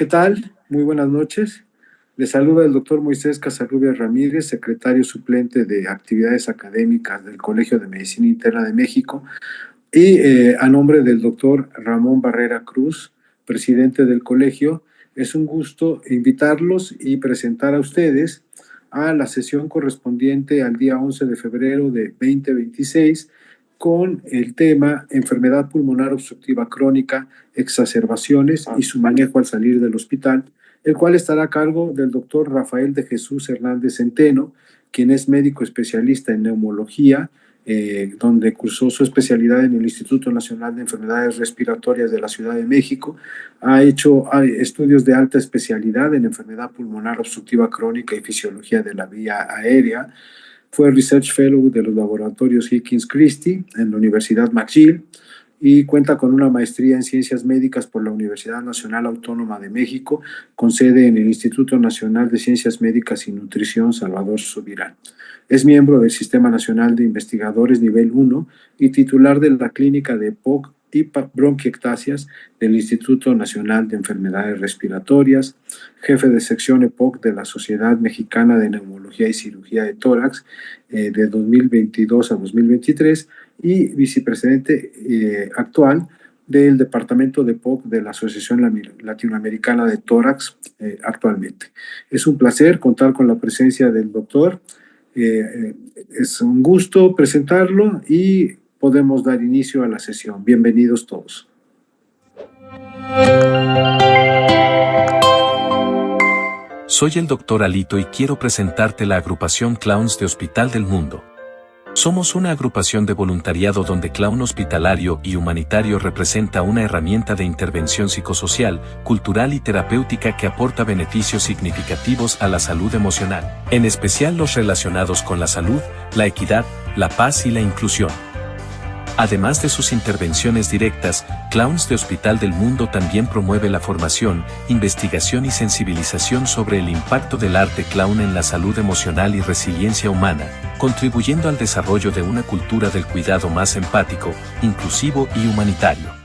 ¿Qué tal? Muy buenas noches. Les saluda el doctor Moisés Casarrubias Ramírez, secretario suplente de Actividades Académicas del Colegio de Medicina Interna de México, y a nombre del doctor Ramón Barrera Cruz, presidente del colegio, es un gusto invitarlos y presentar a ustedes a la sesión correspondiente al día 11 de febrero de 2026 con el tema enfermedad pulmonar obstructiva crónica, exacerbaciones y su manejo al salir del hospital, el cual estará a cargo del doctor Rafael de Jesús Hernández Centeno, quien es médico especialista en neumología, donde cursó su especialidad en el Instituto Nacional de Enfermedades Respiratorias de la Ciudad de México. Ha hecho estudios de alta especialidad en enfermedad pulmonar obstructiva crónica y fisiología de la vía aérea. Fue Research Fellow de los laboratorios Hipkins Christie en la Universidad McGill y cuenta con una maestría en Ciencias Médicas por la Universidad Nacional Autónoma de México, con sede en el Instituto Nacional de Ciencias Médicas y Nutrición Salvador Subirán. Es miembro del Sistema Nacional de Investigadores Nivel 1 y titular de la Clínica de EPOC y bronquiectasias del Instituto Nacional de Enfermedades Respiratorias, jefe de sección EPOC de la Sociedad Mexicana de Neumología y Cirugía de Tórax de 2022 a 2023 y vicepresidente actual del Departamento de EPOC de la Asociación Latinoamericana de Tórax actualmente. Es un placer contar con la presencia del doctor. Es un gusto presentarlo y podemos dar inicio a la sesión. Bienvenidos todos. Soy el Dr. Alito y quiero presentarte la agrupación Clowns de Hospital del Mundo. Somos una agrupación de voluntariado donde clown hospitalario y humanitario representa una herramienta de intervención psicosocial, cultural y terapéutica que aporta beneficios significativos a la salud emocional, en especial los relacionados con la salud, la equidad, la paz y la inclusión. Además de sus intervenciones directas, Clowns de Hospital del Mundo también promueve la formación, investigación y sensibilización sobre el impacto del arte clown en la salud emocional y resiliencia humana, contribuyendo al desarrollo de una cultura del cuidado más empático, inclusivo y humanitario.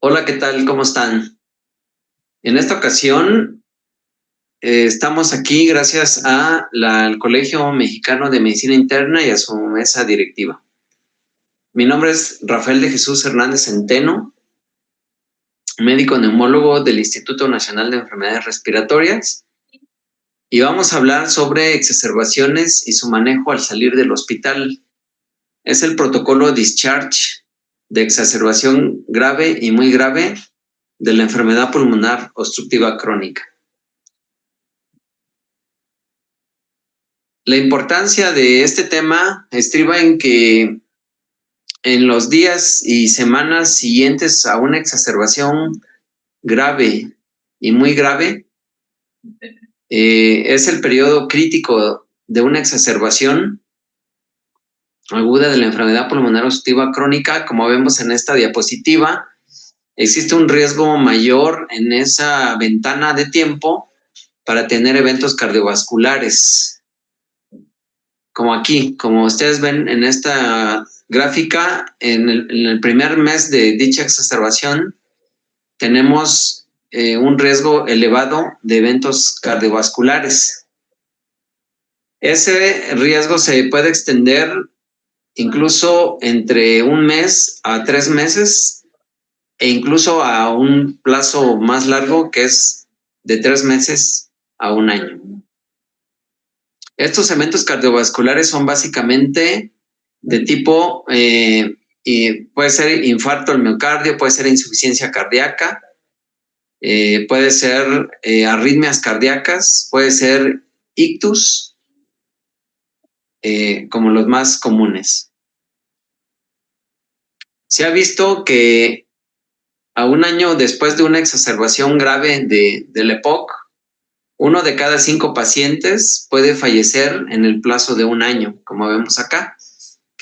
Hola, ¿qué tal? ¿Cómo están? En esta ocasión estamos aquí gracias al Colegio Mexicano de Medicina Interna y a su mesa directiva. Mi nombre es Rafael de Jesús Hernández Centeno, médico neumólogo del Instituto Nacional de Enfermedades Respiratorias, y vamos a hablar sobre exacerbaciones y su manejo al salir del hospital. Es el protocolo Discharge de exacerbación grave y muy grave de la enfermedad pulmonar obstructiva crónica. La importancia de este tema estriba en que en los días y semanas siguientes a una exacerbación grave y muy grave, es el periodo crítico de una exacerbación aguda de la enfermedad pulmonar obstructiva crónica. Como vemos en esta diapositiva, existe un riesgo mayor en esa ventana de tiempo para tener eventos cardiovasculares. Como aquí, como ustedes ven en esta gráfica, en el primer mes de dicha exacerbación tenemos un riesgo elevado de eventos cardiovasculares. Ese riesgo se puede extender incluso entre 1 mes a 3 meses e incluso a un plazo más largo que es de 3 meses a 1 año. Estos eventos cardiovasculares son básicamente de tipo, puede ser infarto al miocardio, puede ser insuficiencia cardíaca, puede ser arritmias cardíacas, puede ser ictus, como los más comunes. Se ha visto que a 1 año después de una exacerbación grave del EPOC, 1 de cada 5 pacientes puede fallecer en el plazo de 1 año, como vemos acá.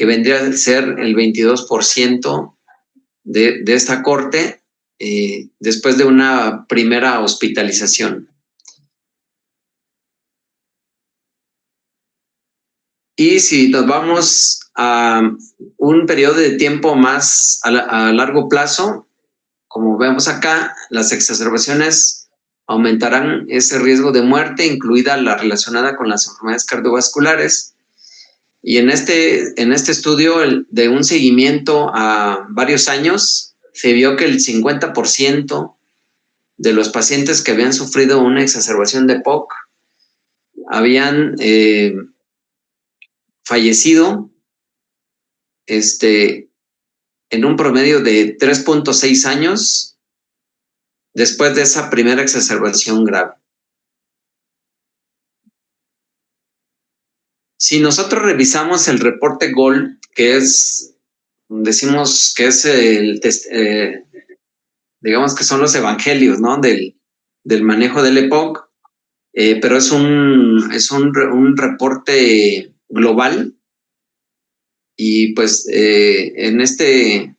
que vendría a ser el 22% de esta corte después de una primera hospitalización. Y si nos vamos a un periodo de tiempo más a largo plazo, como vemos acá, las exacerbaciones aumentarán ese riesgo de muerte, incluida la relacionada con las enfermedades cardiovasculares. Y en este estudio de un seguimiento a varios años, se vio que el 50% de los pacientes que habían sufrido una exacerbación de POC habían fallecido en un promedio de 3.6 años después de esa primera exacerbación grave. Si nosotros revisamos el reporte GOLD, que es, decimos que es digamos que son los evangelios, ¿no? del manejo del EPOC, pero es un reporte global, y pues en este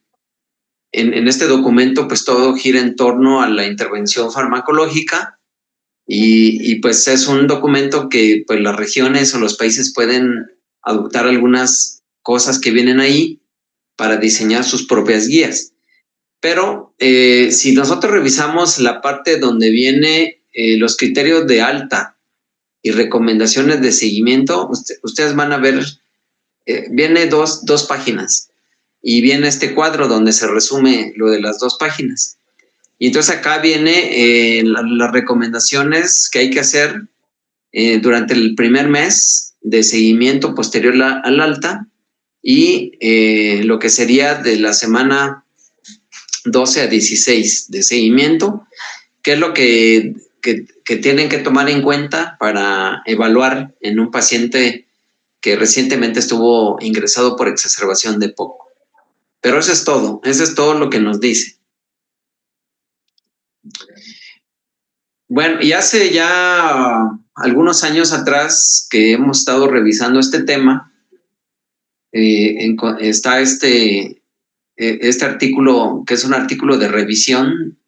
documento pues todo gira en torno a la intervención farmacológica, y pues es un documento que pues las regiones o los países pueden adoptar algunas cosas que vienen ahí para diseñar sus propias guías. Pero si nosotros revisamos la parte donde viene los criterios de alta y recomendaciones de seguimiento, ustedes van a ver, viene dos páginas, y viene este cuadro donde se resume lo de las 2 páginas. Y entonces acá viene las recomendaciones que hay que hacer durante el primer mes de seguimiento posterior al alta, y lo que sería de la semana 12 a 16 de seguimiento, que es lo que tienen que tomar en cuenta para evaluar en un paciente que recientemente estuvo ingresado por exacerbación de POC. Pero eso es todo lo que nos dice. Bueno, y hace ya algunos años atrás que hemos estado revisando este tema, está este artículo, que es un artículo de revisión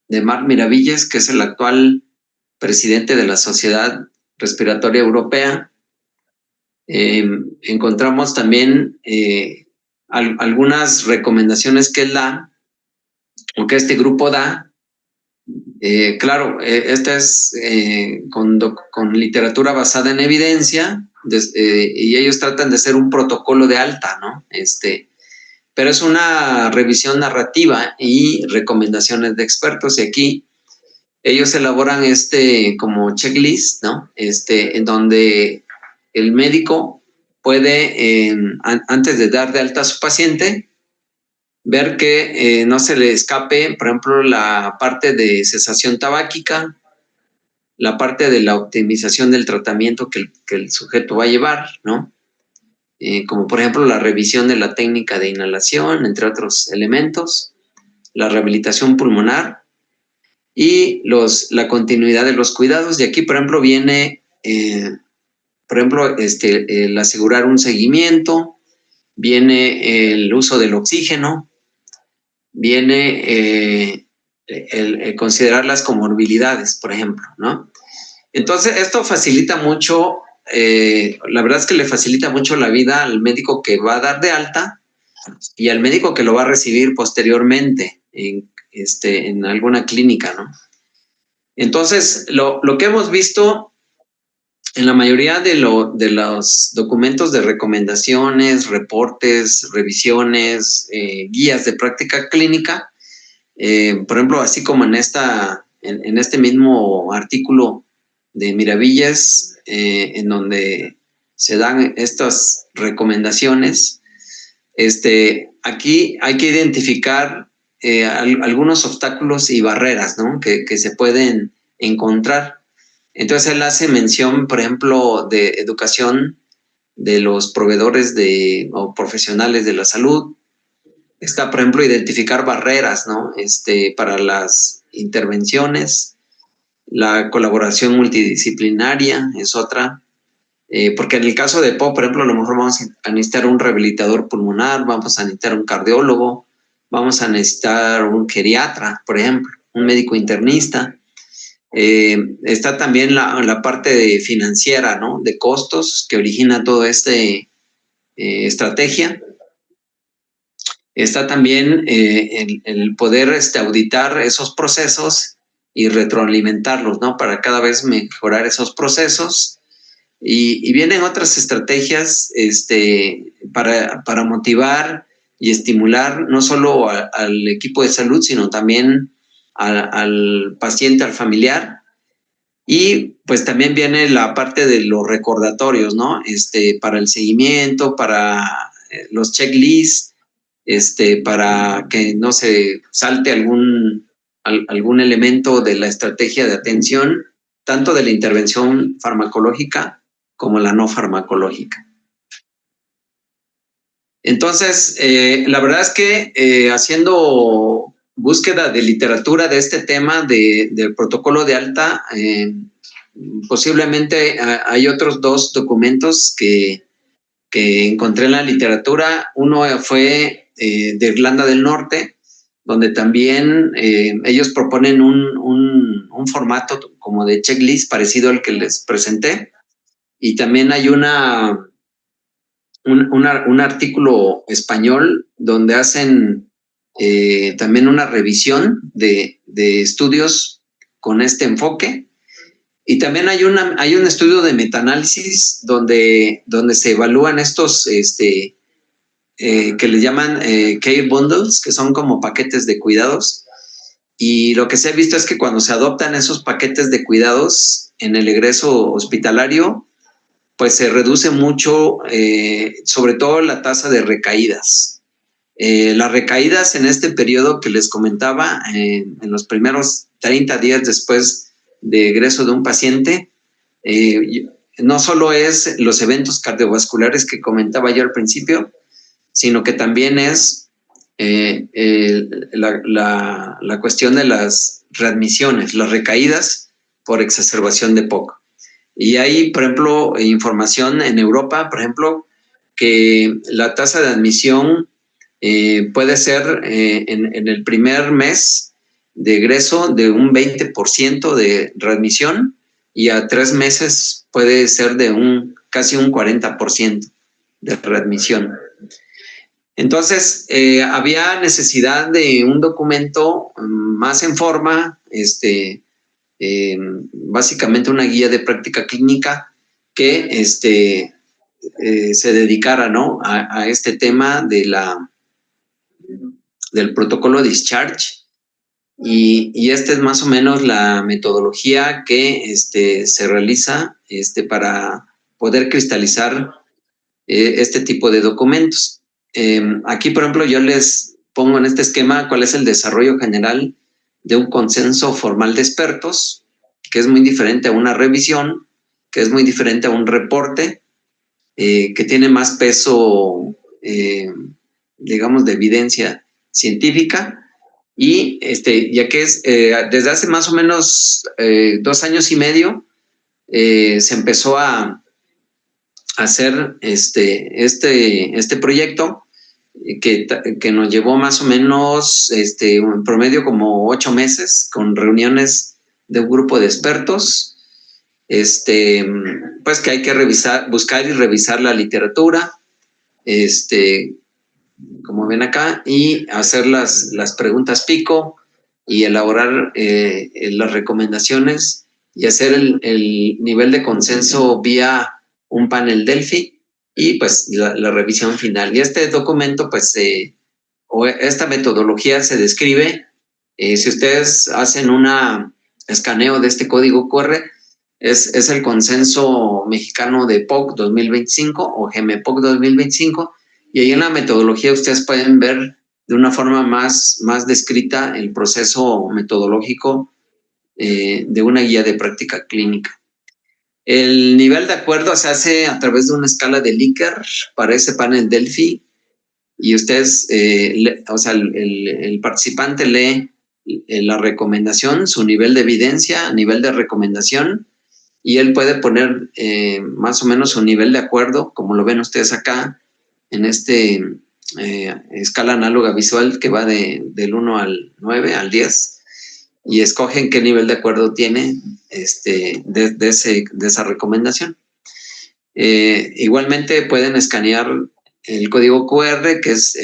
de Marc Miravilles, que es el actual presidente de la Sociedad Respiratoria Europea. Encontramos también algunas recomendaciones que él da, o que este grupo da. Claro, esta es con literatura basada en evidencia, y ellos tratan de hacer un protocolo de alta, ¿no? Pero es una revisión narrativa y recomendaciones de expertos, y aquí ellos elaboran como checklist, ¿no? En donde el médico puede, antes de dar de alta a su paciente, ver que no se le escape, por ejemplo, la parte de cesación tabáquica, la parte de la optimización del tratamiento que el sujeto va a llevar, ¿no? Como por ejemplo la revisión de la técnica de inhalación, entre otros elementos, la rehabilitación pulmonar y la continuidad de los cuidados. Y aquí, por ejemplo, viene, el asegurar un seguimiento, viene el uso del oxígeno, viene el considerar las comorbilidades, por ejemplo, ¿no? Entonces, esto facilita mucho, la verdad es que le facilita mucho la vida al médico que va a dar de alta y al médico que lo va a recibir posteriormente en alguna clínica, ¿no? Entonces, lo que hemos visto en la mayoría de los documentos de recomendaciones, reportes, revisiones, guías de práctica clínica, por ejemplo, así como en este mismo artículo de Miravilles, en donde se dan estas recomendaciones, aquí hay que identificar algunos obstáculos y barreras, ¿no? que se pueden encontrar. Entonces él hace mención, por ejemplo, de educación de los proveedores o profesionales de la salud. Está, por ejemplo, identificar barreras, ¿no? Para las intervenciones. La colaboración multidisciplinaria es otra. porque en el caso de POC, por ejemplo, a lo mejor vamos a necesitar un rehabilitador pulmonar, vamos a necesitar un cardiólogo, vamos a necesitar un geriatra, por ejemplo, un médico internista. Está también la parte financiera, ¿no? De costos que origina toda esta estrategia. Está también el poder auditar esos procesos y retroalimentarlos, ¿no? Para cada vez mejorar esos procesos. Y vienen otras estrategias para motivar y estimular no solo al equipo de salud, sino también al paciente, al familiar. Y pues también viene la parte de los recordatorios, ¿no? Para el seguimiento, para los checklists, para que no se salte algún elemento de la estrategia de atención, tanto de la intervención farmacológica como la no farmacológica. Entonces, la verdad es que haciendo búsqueda de literatura de este tema del protocolo de alta, posiblemente hay otros 2 documentos que encontré en la literatura. Uno fue de Irlanda del Norte, donde también ellos proponen un formato como de checklist parecido al que les presenté. Y también hay un artículo español donde hacen también una revisión de estudios con este enfoque. Y también hay un estudio de metaanálisis donde se evalúan estos que les llaman care bundles, que son como paquetes de cuidados. Y lo que se ha visto es que cuando se adoptan esos paquetes de cuidados en el egreso hospitalario, pues se reduce mucho, sobre todo la tasa de recaídas. Las recaídas en este periodo que les comentaba, en los primeros 30 días después de egreso de un paciente, no solo es los eventos cardiovasculares que comentaba yo al principio, sino que también es la cuestión de las readmisiones, las recaídas por exacerbación de POC. Y hay, por ejemplo, información en Europa, por ejemplo, que la tasa de admisión puede ser en el primer mes de egreso de un 20% de readmisión, y a 3 meses puede ser de casi un 40% de readmisión. Entonces, había necesidad de un documento más en forma, básicamente una guía de práctica clínica que se dedicara, ¿no?, a este tema del protocolo discharge. Y esta es más o menos la metodología que se realiza para poder cristalizar este tipo de documentos. Aquí, por ejemplo, yo les pongo en este esquema cuál es el desarrollo general de un consenso formal de expertos, que es muy diferente a una revisión, que es muy diferente a un reporte, que tiene más peso, digamos, de evidencia científica. Y ya que es desde hace más o menos 2 años y medio, se empezó a hacer este proyecto que nos llevó más o menos un promedio como 8 meses, con reuniones de un grupo de expertos, pues que hay que buscar y revisar la literatura, como ven acá, y hacer las preguntas pico y elaborar las recomendaciones y hacer el nivel de consenso vía un panel Delphi y pues la revisión final. Y este documento, pues, o esta metodología se describe, si ustedes hacen una escaneo de este código QR, es el consenso mexicano de POC 2025 o GMPOC 2025, y ahí en la metodología ustedes pueden ver de una forma más descrita el proceso metodológico de una guía de práctica clínica. El nivel de acuerdo se hace a través de una escala de Likert para ese panel Delphi, y ustedes, el participante lee la recomendación, su nivel de evidencia, nivel de recomendación, y él puede poner más o menos su nivel de acuerdo, como lo ven ustedes acá, en este escala análoga visual que va del 1 al 9, al 10, y escogen qué nivel de acuerdo tiene de esa recomendación. Igualmente pueden escanear el código QR, que es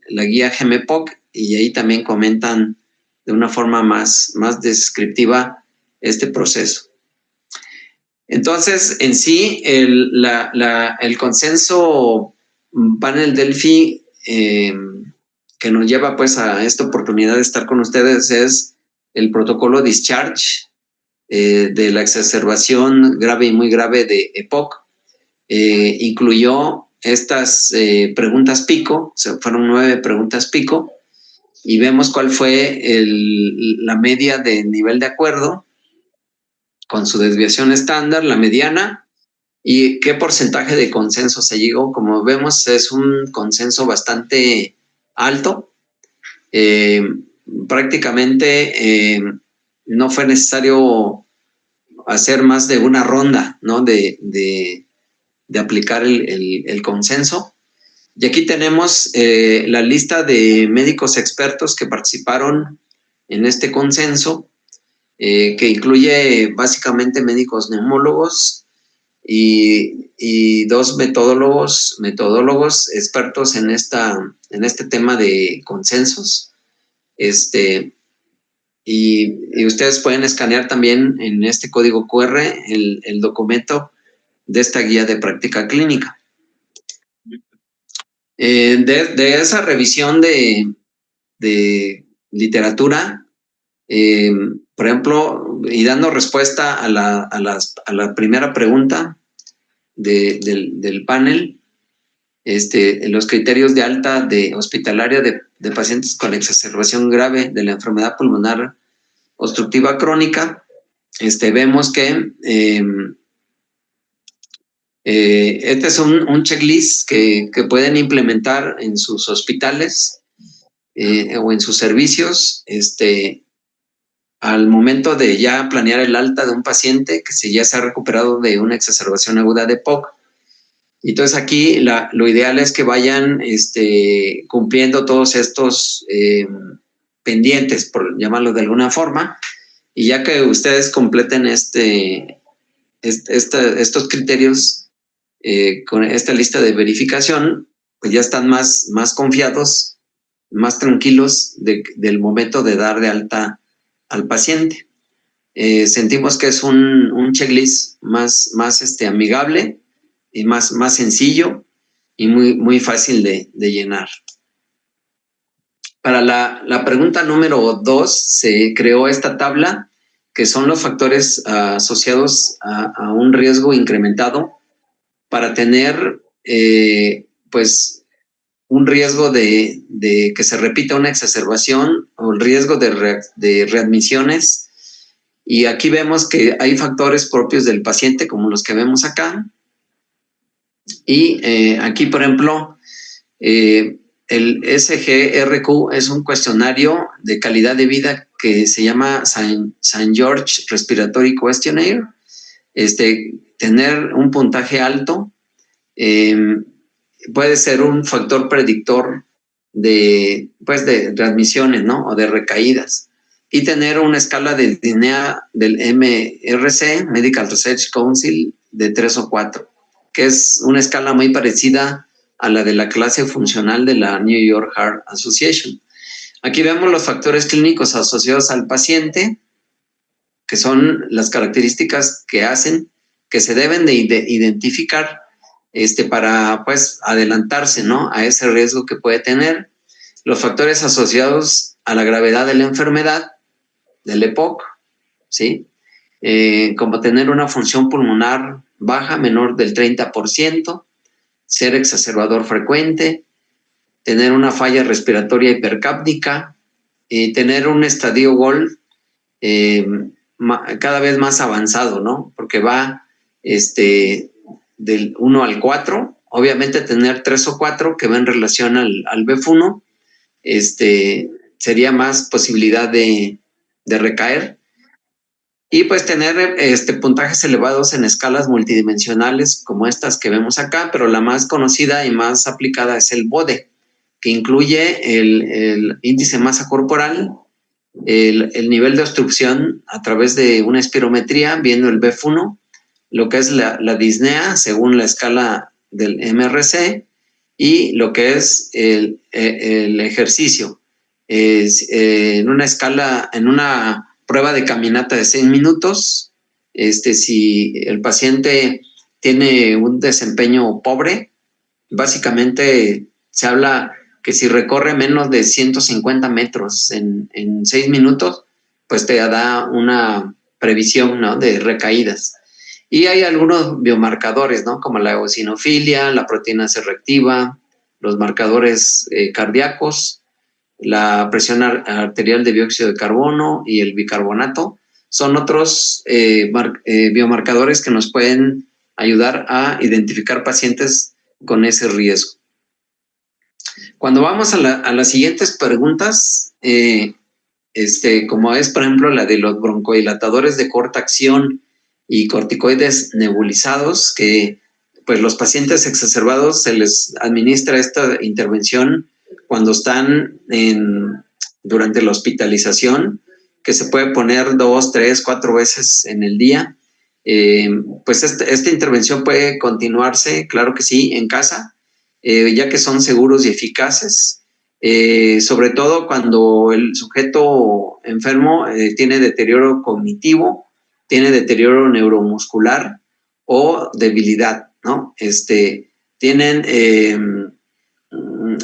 la guía GMPOC, y ahí también comentan de una forma más descriptiva este proceso. Entonces, en sí, el consenso panel Delphi que nos lleva pues a esta oportunidad de estar con ustedes es el protocolo Discharge de la exacerbación grave y muy grave de EPOC. Incluyó estas preguntas pico, o sea, fueron 9 preguntas pico, y vemos cuál fue la media de nivel de acuerdo con su desviación estándar, la mediana, y qué porcentaje de consenso se llegó. Como vemos, es un consenso bastante alto. Prácticamente no fue necesario hacer más de una ronda, ¿no? de aplicar el consenso. Y aquí tenemos la lista de médicos expertos que participaron en este consenso, que incluye básicamente médicos neumólogos y 2 metodólogos expertos en este tema de consensos. Y ustedes pueden escanear también en este código QR el documento de esta guía de práctica clínica. De esa revisión de literatura, por ejemplo, y dando respuesta a la primera pregunta del panel, los criterios de alta hospitalaria de pacientes con exacerbación grave de la enfermedad pulmonar obstructiva crónica, vemos que este es un checklist que pueden implementar en sus hospitales o en sus servicios, al momento de ya planear el alta de un paciente que ya se ha recuperado de una exacerbación aguda de POC. Entonces aquí lo ideal es que vayan cumpliendo todos estos pendientes, por llamarlo de alguna forma, y ya que ustedes completen estos criterios con esta lista de verificación, pues ya están más confiados, más tranquilos del momento de dar de alta al paciente. Sentimos que es un checklist más amigable y más sencillo y muy fácil de llenar. Para la pregunta número 2, se creó esta tabla, que son los factores asociados a un riesgo incrementado para tener, pues, un riesgo de que se repita una exacerbación o el riesgo de readmisiones. Y aquí vemos que hay factores propios del paciente, como los que vemos acá. Y aquí, por ejemplo, el SGRQ es un cuestionario de calidad de vida que se llama St. George Respiratory Questionnaire. Tener un puntaje alto puede ser un factor predictor de readmisiones, ¿no? O de recaídas. Y tener una escala del DINEA del MRC, Medical Research Council, de 3 o 4, que es una escala muy parecida a la de la clase funcional de la New York Heart Association. Aquí vemos los factores clínicos asociados al paciente, que son las características que hacen que se deben de identificar para pues adelantarse, ¿no?, a ese riesgo que puede tener. Los factores asociados a la gravedad de la enfermedad, del EPOC, ¿sí? Como tener una función pulmonar baja, menor del 30%, ser exacerbador frecuente, tener una falla respiratoria hipercápnica, tener un estadio GOL cada vez más avanzado, ¿no? Porque va del 1 al 4, obviamente tener 3 o 4 que va en relación al BEF1, sería más posibilidad de recaer. y pues tener puntajes elevados en escalas multidimensionales como estas que vemos acá, pero la más conocida y más aplicada es el BODE, que incluye el índice de masa corporal, el nivel de obstrucción a través de una espirometría, viendo el BEF1, lo que es la disnea según la escala del MRC, y lo que es el ejercicio. En una escala, en una prueba de caminata de 6 minutos, si el paciente tiene un desempeño pobre, básicamente se habla que si recorre menos de 150 metros en 6 minutos, pues te da una previsión, ¿no?, de recaídas. Y hay algunos biomarcadores, ¿no?, como la eosinofilia, la proteína C reactiva, los marcadores cardíacos, la presión arterial de dióxido de carbono y el bicarbonato. Son otros biomarcadores que nos pueden ayudar a identificar pacientes con ese riesgo. Cuando vamos a las siguientes preguntas, como es, por ejemplo, la de los broncodilatadores de corta acción y corticoides nebulizados, que pues los pacientes exacerbados se les administra esta intervención cuando están durante la hospitalización, que se puede poner 2, 3, 4 veces en el día. Pues esta intervención puede continuarse, claro que sí, en casa, ya que son seguros y eficaces, sobre todo cuando el sujeto enfermo tiene deterioro cognitivo, tiene deterioro neuromuscular o debilidad, ¿no?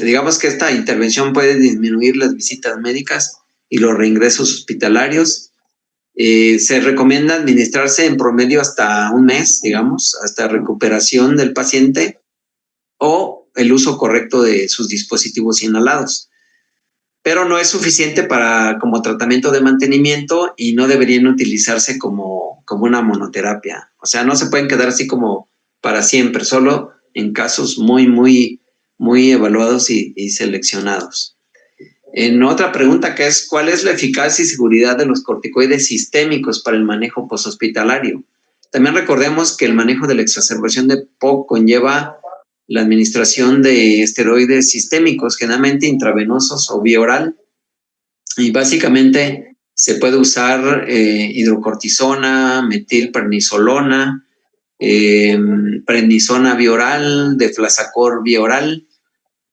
Digamos que esta intervención puede disminuir las visitas médicas y los reingresos hospitalarios. Se recomienda administrarse en promedio hasta un mes, digamos, hasta recuperación del paciente o el uso correcto de sus dispositivos inhalados. Pero no es suficiente como tratamiento de mantenimiento y no deberían utilizarse como una monoterapia. O sea, no se pueden quedar así como para siempre, solo en casos muy, muy, muy evaluados y seleccionados. En otra pregunta, que es, ¿cuál es la eficacia y seguridad de los corticoides sistémicos para el manejo poshospitalario? También recordemos que el manejo de la exacerbación de POC conlleva la administración de esteroides sistémicos, generalmente intravenosos o vía oral, y básicamente se puede usar hidrocortisona, metilprednisolona, prednisona vía oral, deflazacor vía oral.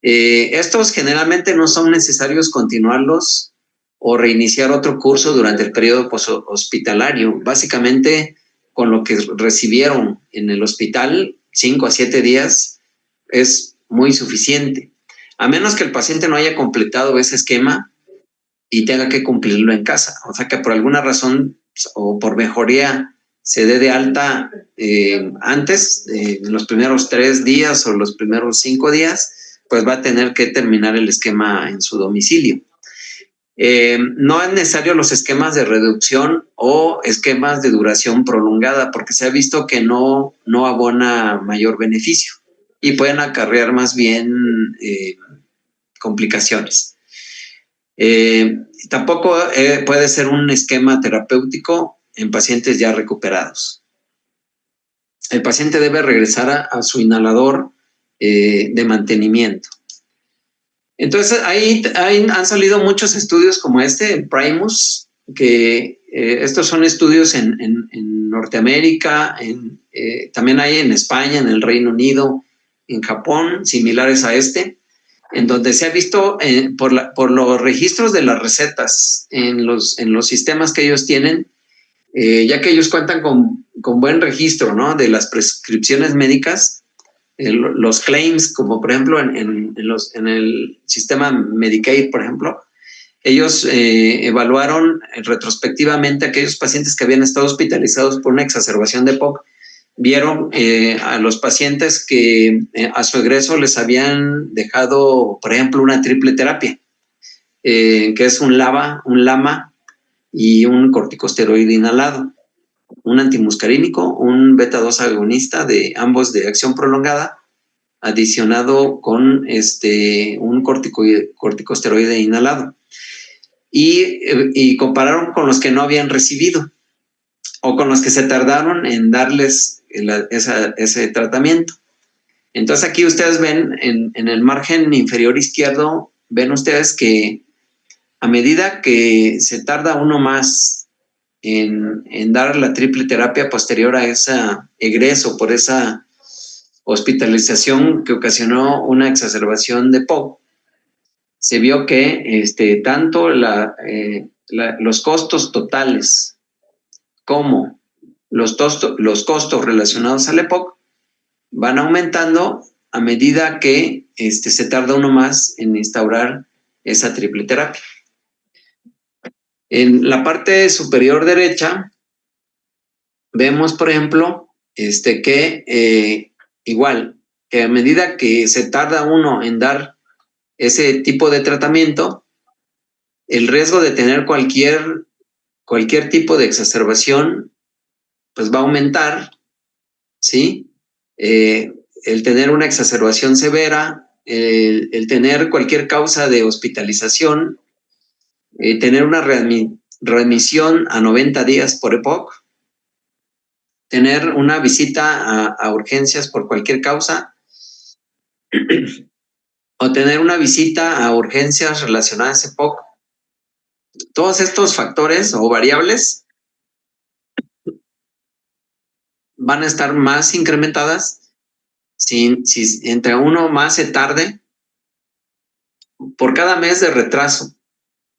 Estos generalmente no son necesarios continuarlos o reiniciar otro curso durante el periodo poshospitalario. Básicamente, con lo que recibieron en el hospital, 5 a 7 días, es muy suficiente, a menos que el paciente no haya completado ese esquema y tenga que cumplirlo en casa. O sea, que por alguna razón o por mejoría se dé de alta antes, en los primeros 3 días o los primeros 5 días, pues va a tener que terminar el esquema en su domicilio. No es necesario los esquemas de reducción o esquemas de duración prolongada, porque se ha visto que no abona mayor beneficio y pueden acarrear más bien complicaciones. Tampoco puede ser un esquema terapéutico en pacientes ya recuperados. El paciente debe regresar a su inhalador de mantenimiento. Entonces, ahí han salido muchos estudios como el Primus, que estos son estudios en Norteamérica, también hay en España, en el Reino Unido, en Japón, similares a en donde se ha visto por los registros de las recetas en los sistemas que ellos tienen, ya que ellos cuentan con buen registro, ¿no?, de las prescripciones médicas, los claims, como por ejemplo en el sistema Medicaid, por ejemplo, ellos evaluaron retrospectivamente a aquellos pacientes que habían estado hospitalizados por una exacerbación de POC. Vieron a los pacientes que a su egreso les habían dejado, por ejemplo, una triple terapia, que es un LAMA y un corticosteroide inhalado, un antimuscarínico, un beta-2 agonista, de ambos de acción prolongada, adicionado con un corticosteroide inhalado. Y compararon con los que no habían recibido. o con los que se tardaron en darles ese tratamiento. Entonces aquí ustedes ven en el margen inferior izquierdo, ven ustedes que a medida que se tarda uno más en dar la triple terapia posterior a ese egreso por esa hospitalización que ocasionó una exacerbación de POC, se vio que tanto los costos totales como los costos relacionados al EPOC van aumentando a medida que se tarda uno más en instaurar esa triple terapia. En la parte superior derecha vemos, por ejemplo, que igual, que a medida que se tarda uno en dar ese tipo de tratamiento, el riesgo de tener cualquier tipo de exacerbación pues va a aumentar, ¿sí? El tener una exacerbación severa, el tener cualquier causa de hospitalización, tener una remisión a 90 días por EPOC, tener una visita a urgencias por cualquier causa, o tener una visita a urgencias relacionadas a EPOC. Todos estos factores o variables van a estar más incrementadas si entre uno más se tarde por cada mes de retraso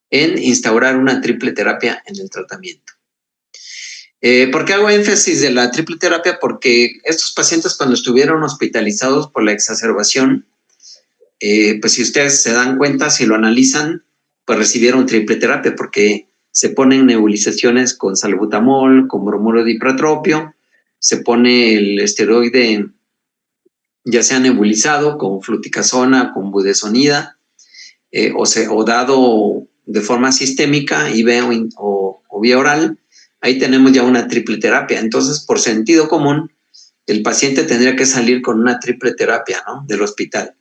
en instaurar una triple terapia en el tratamiento. ¿Por qué hago énfasis de la triple terapia? Porque estos pacientes, cuando estuvieron hospitalizados por la exacerbación, pues si ustedes se dan cuenta, si lo analizan, pues recibieron triple terapia porque se ponen nebulizaciones con salbutamol, con bromuro de ipratropio, se pone el esteroide ya sea nebulizado con fluticasona, con budesonida, o dado de forma sistémica, IV o vía oral. Ahí tenemos ya una triple terapia. Entonces, por sentido común, el paciente tendría que salir con una triple terapia, ¿no?, del hospital.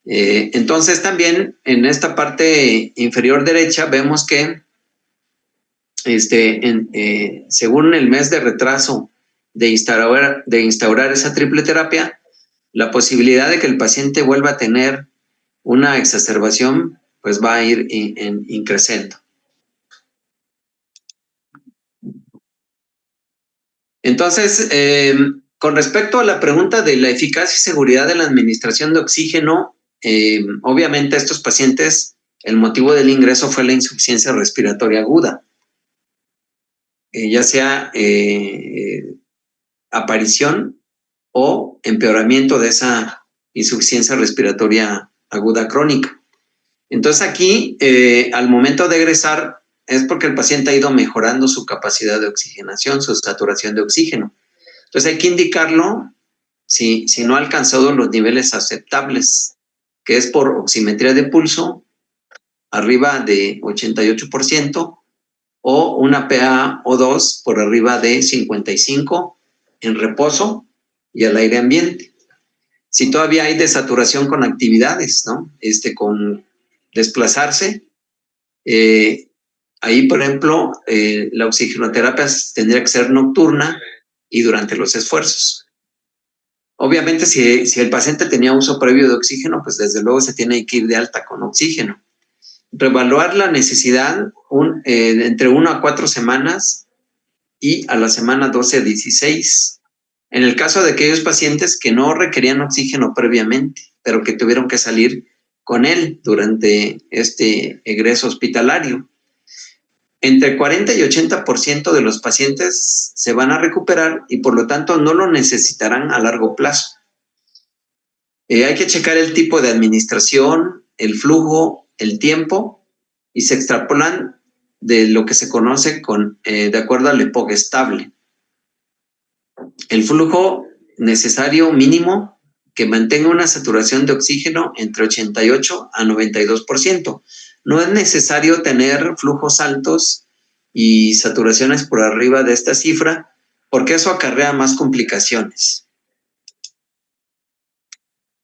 Entonces, también en esta parte inferior derecha vemos que según el mes de retraso de instaurar esa triple terapia, la posibilidad de que el paciente vuelva a tener una exacerbación pues va a ir increciendo. Entonces, con respecto a la pregunta de la eficacia y seguridad de la administración de oxígeno, obviamente estos pacientes, el motivo del ingreso fue la insuficiencia respiratoria aguda, ya sea aparición o empeoramiento de esa insuficiencia respiratoria aguda crónica. Entonces aquí, al momento de egresar, es porque el paciente ha ido mejorando su capacidad de oxigenación, su saturación de oxígeno. Entonces hay que indicarlo si no ha alcanzado los niveles aceptables, que es por oximetría de pulso arriba de 88% o una PaO2 por arriba de 55 en reposo y al aire ambiente. Si todavía hay desaturación con actividades, ¿no?, con desplazarse, ahí, por ejemplo, la oxigenoterapia tendría que ser nocturna y durante los esfuerzos. Obviamente, si el paciente tenía uso previo de oxígeno, pues desde luego se tiene que ir de alta con oxígeno. Reevaluar la necesidad entre 1 a 4 semanas y a la semana 12 a 16. En el caso de aquellos pacientes que no requerían oxígeno previamente, pero que tuvieron que salir con él durante este egreso hospitalario. Entre 40 y 80% de los pacientes se van a recuperar y por lo tanto no lo necesitarán a largo plazo. Hay que checar el tipo de administración, el flujo, el tiempo, y se extrapolan de lo que se conoce de acuerdo al EPOC estable. El flujo necesario mínimo que mantenga una saturación de oxígeno entre 88 a 92%. No es necesario tener flujos altos y saturaciones por arriba de esta cifra, porque eso acarrea más complicaciones.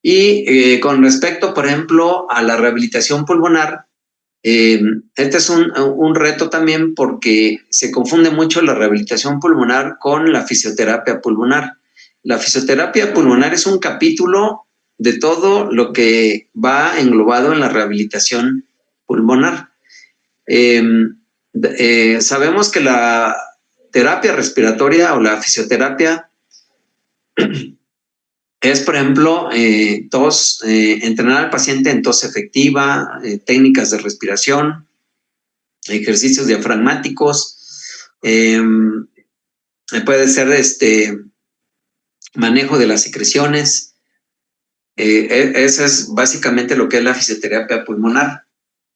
Y con respecto, por ejemplo, a la rehabilitación pulmonar, Este es un reto también porque se confunde mucho la rehabilitación pulmonar con la fisioterapia pulmonar. La fisioterapia pulmonar es un capítulo de todo lo que va englobado en la rehabilitación pulmonar. Sabemos que la terapia respiratoria o la fisioterapia es, por ejemplo, entrenar al paciente en tos efectiva, técnicas de respiración, ejercicios diafragmáticos, puede ser manejo de las secreciones. Eso es básicamente lo que es la fisioterapia pulmonar.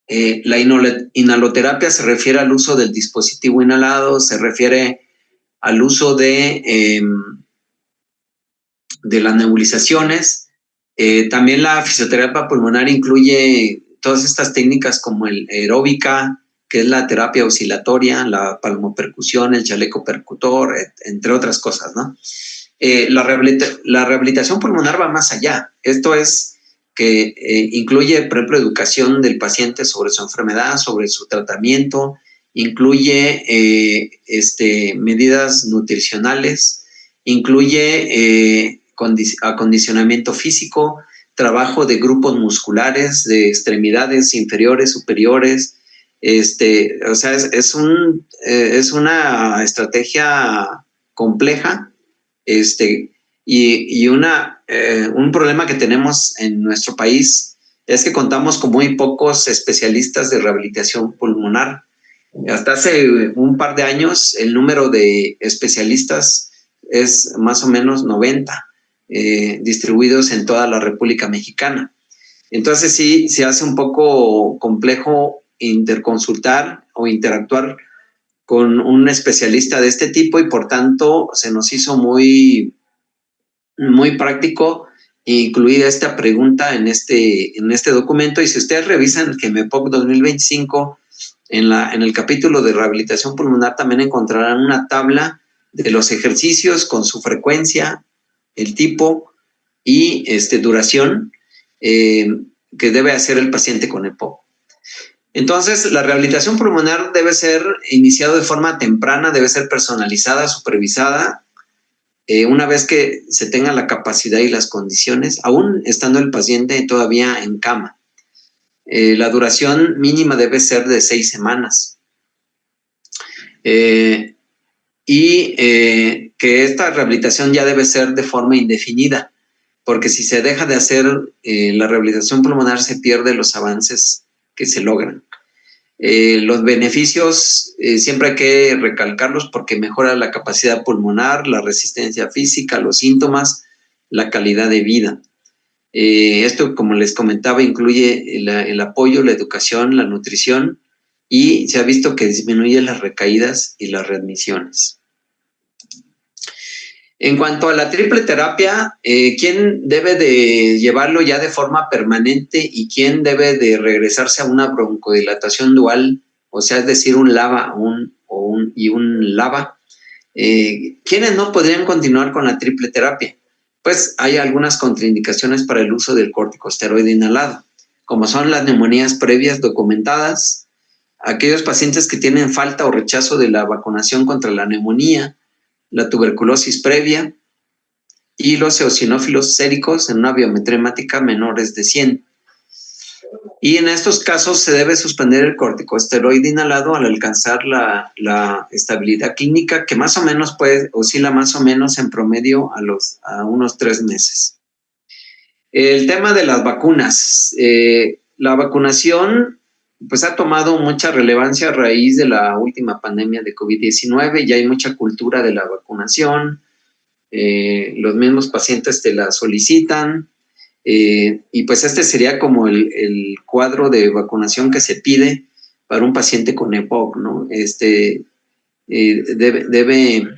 La inhaloterapia se refiere al uso del dispositivo inhalado, se refiere al uso de las nebulizaciones. También la fisioterapia pulmonar incluye todas estas técnicas como el aeróbica, que es la terapia oscilatoria, la palmopercusión, el chaleco percutor, entre otras cosas, ¿no? La rehabilitación pulmonar va más allá. Esto es que incluye, por ejemplo, educación del paciente sobre su enfermedad, sobre su tratamiento, incluye medidas nutricionales, incluye acondicionamiento físico, trabajo de grupos musculares, de extremidades inferiores, superiores. O sea, es una estrategia compleja, y un problema que tenemos en nuestro país es que contamos con muy pocos especialistas de rehabilitación pulmonar. Hasta hace un par de años el número de especialistas es más o menos 90, distribuidos en toda la República Mexicana. Entonces sí, se hace un poco complejo interconsultar o interactuar con un especialista de este tipo, y por tanto se nos hizo muy, muy práctico incluir esta pregunta en este documento. Y si ustedes revisan el GEMEPOC 2025, en el capítulo de rehabilitación pulmonar también encontrarán una tabla de los ejercicios con su frecuencia, el tipo y duración que debe hacer el paciente con EPOC. Entonces, la rehabilitación pulmonar debe ser iniciada de forma temprana, debe ser personalizada, supervisada, una vez que se tenga la capacidad y las condiciones, aún estando el paciente todavía en cama. La duración mínima debe ser de 6 semanas. Que esta rehabilitación ya debe ser de forma indefinida, porque si se deja de hacer la rehabilitación pulmonar, se pierden los avances que se logran. Los beneficios siempre hay que recalcarlos porque mejora la capacidad pulmonar, la resistencia física, los síntomas, la calidad de vida. Esto, como les comentaba, incluye el apoyo, la educación, la nutrición, y se ha visto que disminuye las recaídas y las readmisiones. En cuanto a la triple terapia, ¿quién debe de llevarlo ya de forma permanente y quién debe de regresarse a una broncodilatación dual? O sea, es decir, un LABA y un LABA. ¿Quiénes no podrían continuar con la triple terapia? Pues hay algunas contraindicaciones para el uso del corticosteroide inhalado, como son las neumonías previas documentadas, aquellos pacientes que tienen falta o rechazo de la vacunación contra la neumonía, la tuberculosis previa y los eosinófilos séricos en una biometría hemática menores de 100. Y en estos casos se debe suspender el corticosteroide inhalado al alcanzar la estabilidad clínica, que más o menos oscila más o menos en promedio a unos 3 meses. El tema de las vacunas. La vacunación pues ha tomado mucha relevancia a raíz de la última pandemia de COVID-19. Ya hay mucha cultura de la vacunación. Los mismos pacientes te la solicitan. Y pues este sería como el cuadro de vacunación que se pide para un paciente con EPOC, ¿no? Debe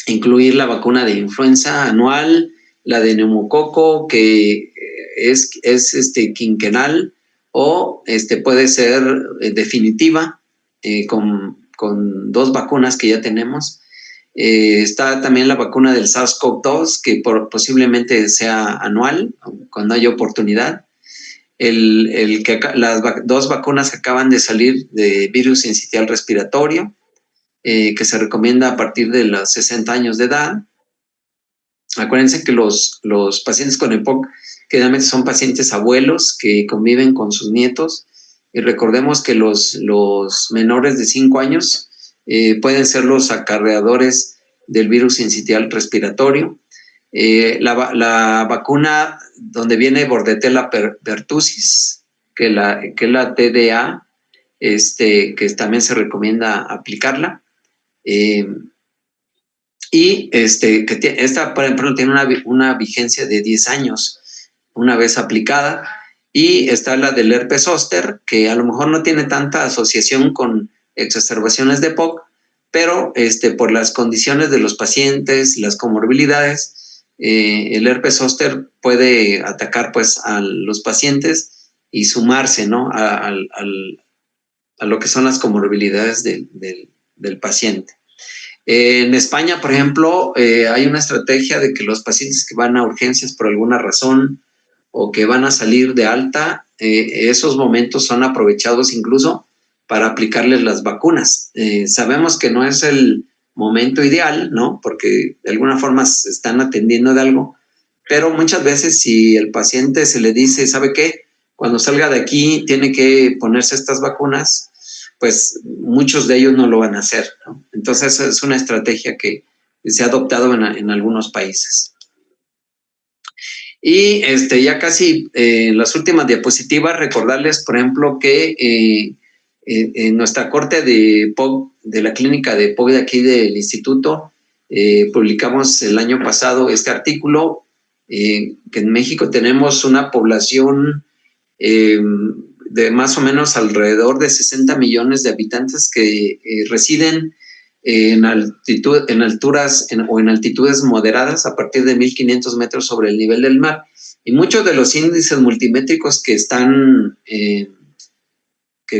incluir la vacuna de influenza anual, la de neumococo, que es quinquenal, o puede ser definitiva, con 2 vacunas que ya tenemos. Está también la vacuna del SARS-CoV-2, que posiblemente sea anual, cuando haya oportunidad. dos vacunas que acaban de salir de virus sincitial respiratorio, que se recomienda a partir de los 60 años de edad. Acuérdense que los pacientes con EPOC generalmente son pacientes abuelos que conviven con sus nietos, y recordemos que los menores de 5 años pueden ser los acarreadores del virus sincitial respiratorio. La vacuna donde viene Bordetella pertussis, que es la TDA, que también se recomienda aplicarla. Esta, por ejemplo, tiene una vigencia de 10 años una vez aplicada. Y está la del herpes zóster, que a lo mejor no tiene tanta asociación con exacerbaciones de EPOC, pero por las condiciones de los pacientes, las comorbilidades, el herpes zóster puede atacar pues a los pacientes y sumarse, ¿no?, a lo que son las comorbilidades del paciente. En España, por ejemplo, hay una estrategia de que los pacientes que van a urgencias por alguna razón o que van a salir de alta, esos momentos son aprovechados incluso para aplicarles las vacunas. Sabemos que no es el momento ideal, ¿no?, porque de alguna forma se están atendiendo de algo, pero muchas veces si el paciente se le dice, ¿sabe qué?, cuando salga de aquí tiene que ponerse estas vacunas, pues muchos de ellos no lo van a hacer, ¿no? Entonces es una estrategia que se ha adoptado en algunos países. Y ya casi en las últimas diapositivas, recordarles, por ejemplo, que en nuestra corte de POC, de la clínica de POC de aquí del instituto, publicamos el año pasado este artículo, que en México tenemos una población de más o menos alrededor de 60 millones de habitantes que residen en altitudes moderadas a partir de 1,500 metros sobre el nivel del mar. Y muchos de los índices multimétricos que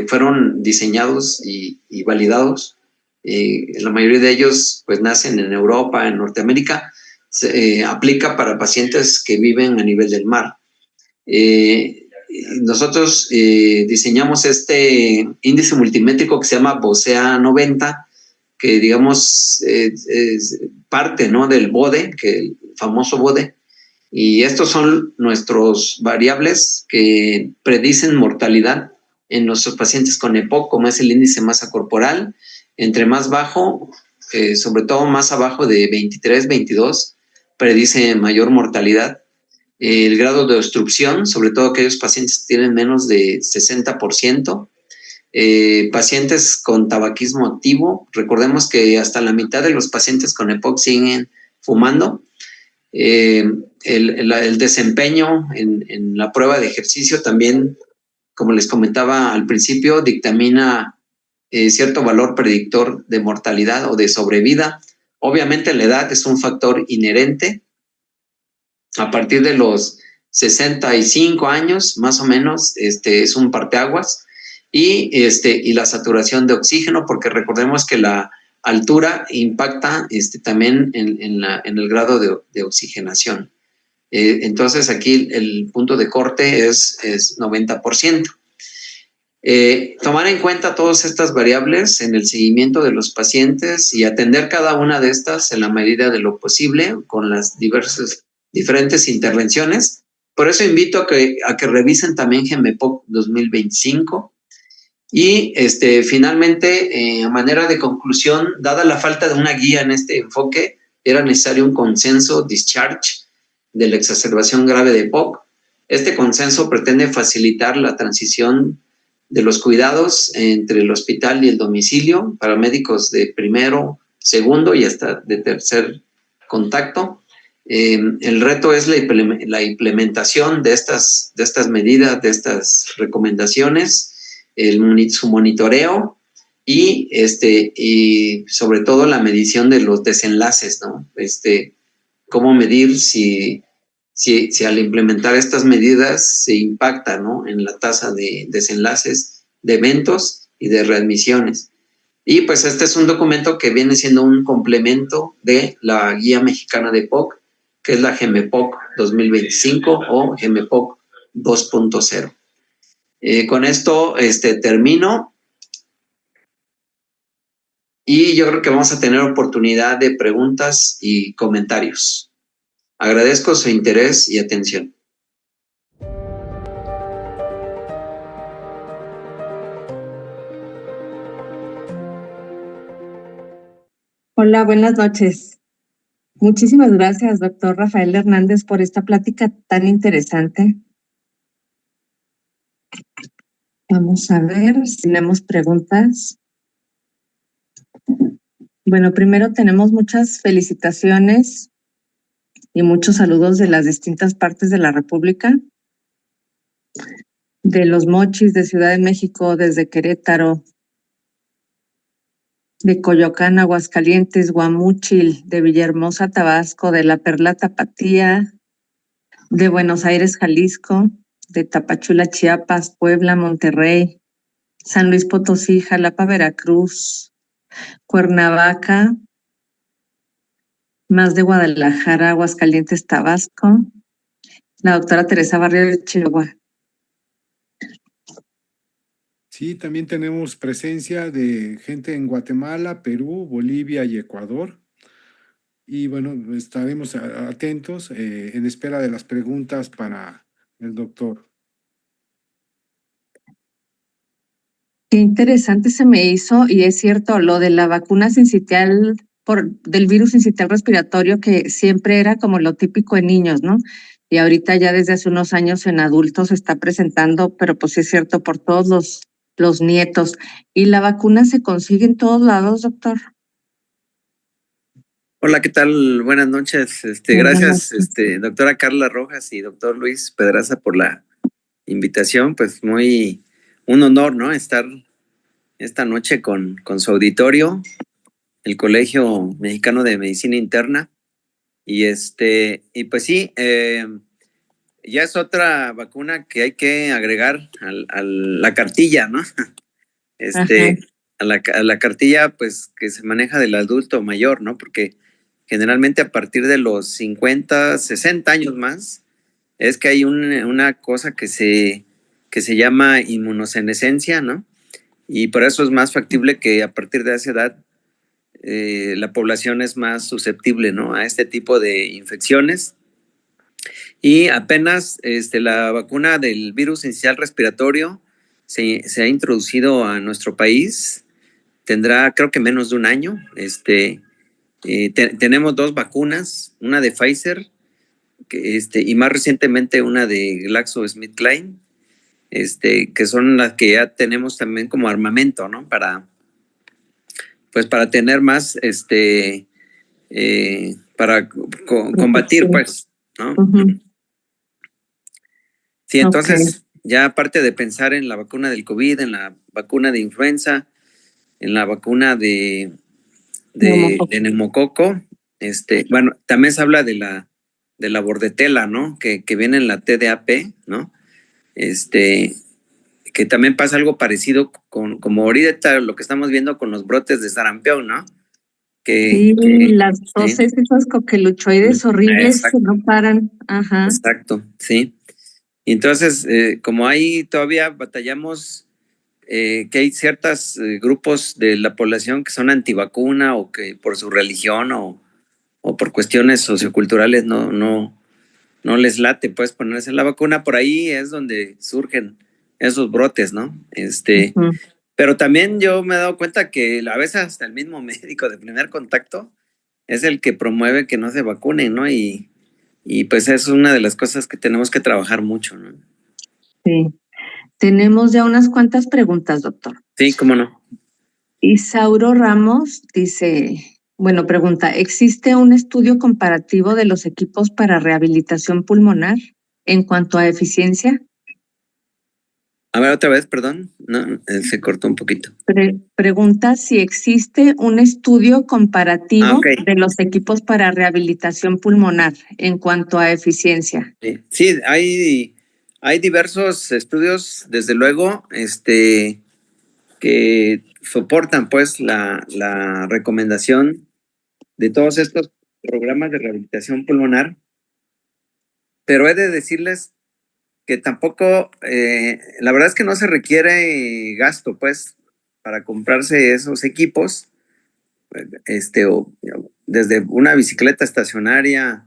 fueron diseñados y validados, la mayoría de ellos pues nacen en Europa, en Norteamérica, se aplica para pacientes que viven a nivel del mar. Nosotros diseñamos este índice multimétrico que se llama BOCEA 90, que digamos es parte, ¿no?, del BODE, el famoso BODE, y estos son nuestros variables que predicen mortalidad en nuestros pacientes con EPOC, como es el índice masa corporal. Entre más bajo, sobre todo más abajo de 23, 22, predice mayor mortalidad. El grado de obstrucción, sobre todo aquellos pacientes que tienen menos de 60%. Pacientes con tabaquismo activo, recordemos que hasta la mitad de los pacientes con EPOC siguen fumando. El desempeño en la prueba de ejercicio también, como les comentaba al principio, dictamina cierto valor predictor de mortalidad o de sobrevida. Obviamente la edad es un factor inherente. A partir de los 65 años, más o menos, es un parteaguas. Y la saturación de oxígeno, porque recordemos que la altura impacta también en el grado de oxigenación. Entonces aquí el punto de corte es 90%. Tomar en cuenta todas estas variables en el seguimiento de los pacientes y atender cada una de estas en la medida de lo posible con las diferentes intervenciones. Por eso invito a que revisen también GEMEPOC 2025. Y finalmente, a manera de conclusión, dada la falta de una guía en este enfoque, era necesario un consenso discharge de la exacerbación grave de EPOC. Este consenso pretende facilitar la transición de los cuidados entre el hospital y el domicilio para médicos de primero, segundo y hasta de tercer contacto. El reto es la implementación de estas medidas, de estas recomendaciones, su monitoreo y sobre todo la medición de los desenlaces, ¿no? Cómo medir si al implementar estas medidas se impacta, ¿no?, en la tasa de desenlaces de eventos y de readmisiones. Y pues este es un documento que viene siendo un complemento de la Guía Mexicana de EPOC, que es la GEMEPOC 2025 o GEMEPOC 2.0. Con esto termino y yo creo que vamos a tener oportunidad de preguntas y comentarios. Agradezco su interés y atención. Hola, buenas noches. Muchísimas gracias, doctor Rafael Hernández, por esta plática tan interesante. Vamos a ver si tenemos preguntas. Bueno, primero tenemos muchas felicitaciones y muchos saludos de las distintas partes de la República, de Los Mochis, de Ciudad de México, desde Querétaro, de Coyoacán, Aguascalientes, Guamúchil, de Villahermosa, Tabasco, de La Perla, Tapatía, de Buenos Aires, Jalisco, de Tapachula, Chiapas, Puebla, Monterrey, San Luis Potosí, Jalapa, Veracruz, Cuernavaca, más de Guadalajara, Aguascalientes, Tabasco, la doctora Teresa Barrio de Chihuahua. Sí, también tenemos presencia de gente en Guatemala, Perú, Bolivia y Ecuador. Y bueno, estaremos atentos en espera de las preguntas para el doctor. Qué interesante se me hizo, y es cierto, lo de la vacuna sincitial del virus sincitial respiratorio, que siempre era como lo típico en niños, ¿no? Y ahorita ya desde hace unos años en adultos se está presentando, pero pues sí es cierto, por todos los nietos. ¿Y la vacuna se consigue en todos lados, doctor? Hola, ¿qué tal? Buenas noches. Gracias, doctora Carla Rojas y doctor Luis Pedraza por la invitación. Pues un honor, ¿no? Estar esta noche con su auditorio, el Colegio Mexicano de Medicina Interna. Y pues sí, ya es otra vacuna que hay que agregar a la cartilla, ¿no? A la cartilla, pues, que se maneja del adulto mayor, ¿no? Porque generalmente a partir de los 50, 60 años más, es que hay una cosa que se llama inmunosenescencia, ¿no? Y por eso es más factible que a partir de esa edad la población es más susceptible, ¿no? A este tipo de infecciones. Y apenas la vacuna del virus sincicial respiratorio se ha introducido a nuestro país. Tendrá, creo que menos de un año. Tenemos 2 vacunas, una de Pfizer y más recientemente una de GlaxoSmithKline, que son las que ya tenemos también como armamento, ¿no? Para tener más, para combatir, pues, ¿no? Sí, entonces, ya aparte de pensar en la vacuna del COVID, en la vacuna de influenza, en la vacuna de neumococo, bueno, también se habla de la bordetela, ¿no? Que viene en la TDAP, ¿no? Que también pasa algo parecido como ahorita lo que estamos viendo con los brotes de sarampión, ¿no? Las toses, esas coqueluchoides horribles que no paran. Ajá. Exacto, sí. Entonces, como ahí todavía batallamos, que hay ciertos grupos de la población que son antivacuna o que por su religión o por cuestiones socioculturales no les late pues ponerse la vacuna, por ahí es donde surgen esos brotes, ¿no? Pero también yo me he dado cuenta que a veces hasta el mismo médico de primer contacto es el que promueve que no se vacunen, ¿no? Y pues es una de las cosas que tenemos que trabajar mucho, ¿no? Sí. Tenemos ya unas cuantas preguntas, doctor. Sí, cómo no. Isauro Ramos dice, bueno, pregunta, ¿existe un estudio comparativo de los equipos para rehabilitación pulmonar en cuanto a eficiencia? A ver, otra vez, perdón, no, se cortó un poquito. Pregunta si existe un estudio comparativo de los equipos para rehabilitación pulmonar en cuanto a eficiencia. Sí, hay diversos estudios, desde luego, que soportan pues la recomendación de todos estos programas de rehabilitación pulmonar, pero he de decirles que tampoco, la verdad es que no se requiere gasto, pues, para comprarse esos equipos, o desde una bicicleta estacionaria,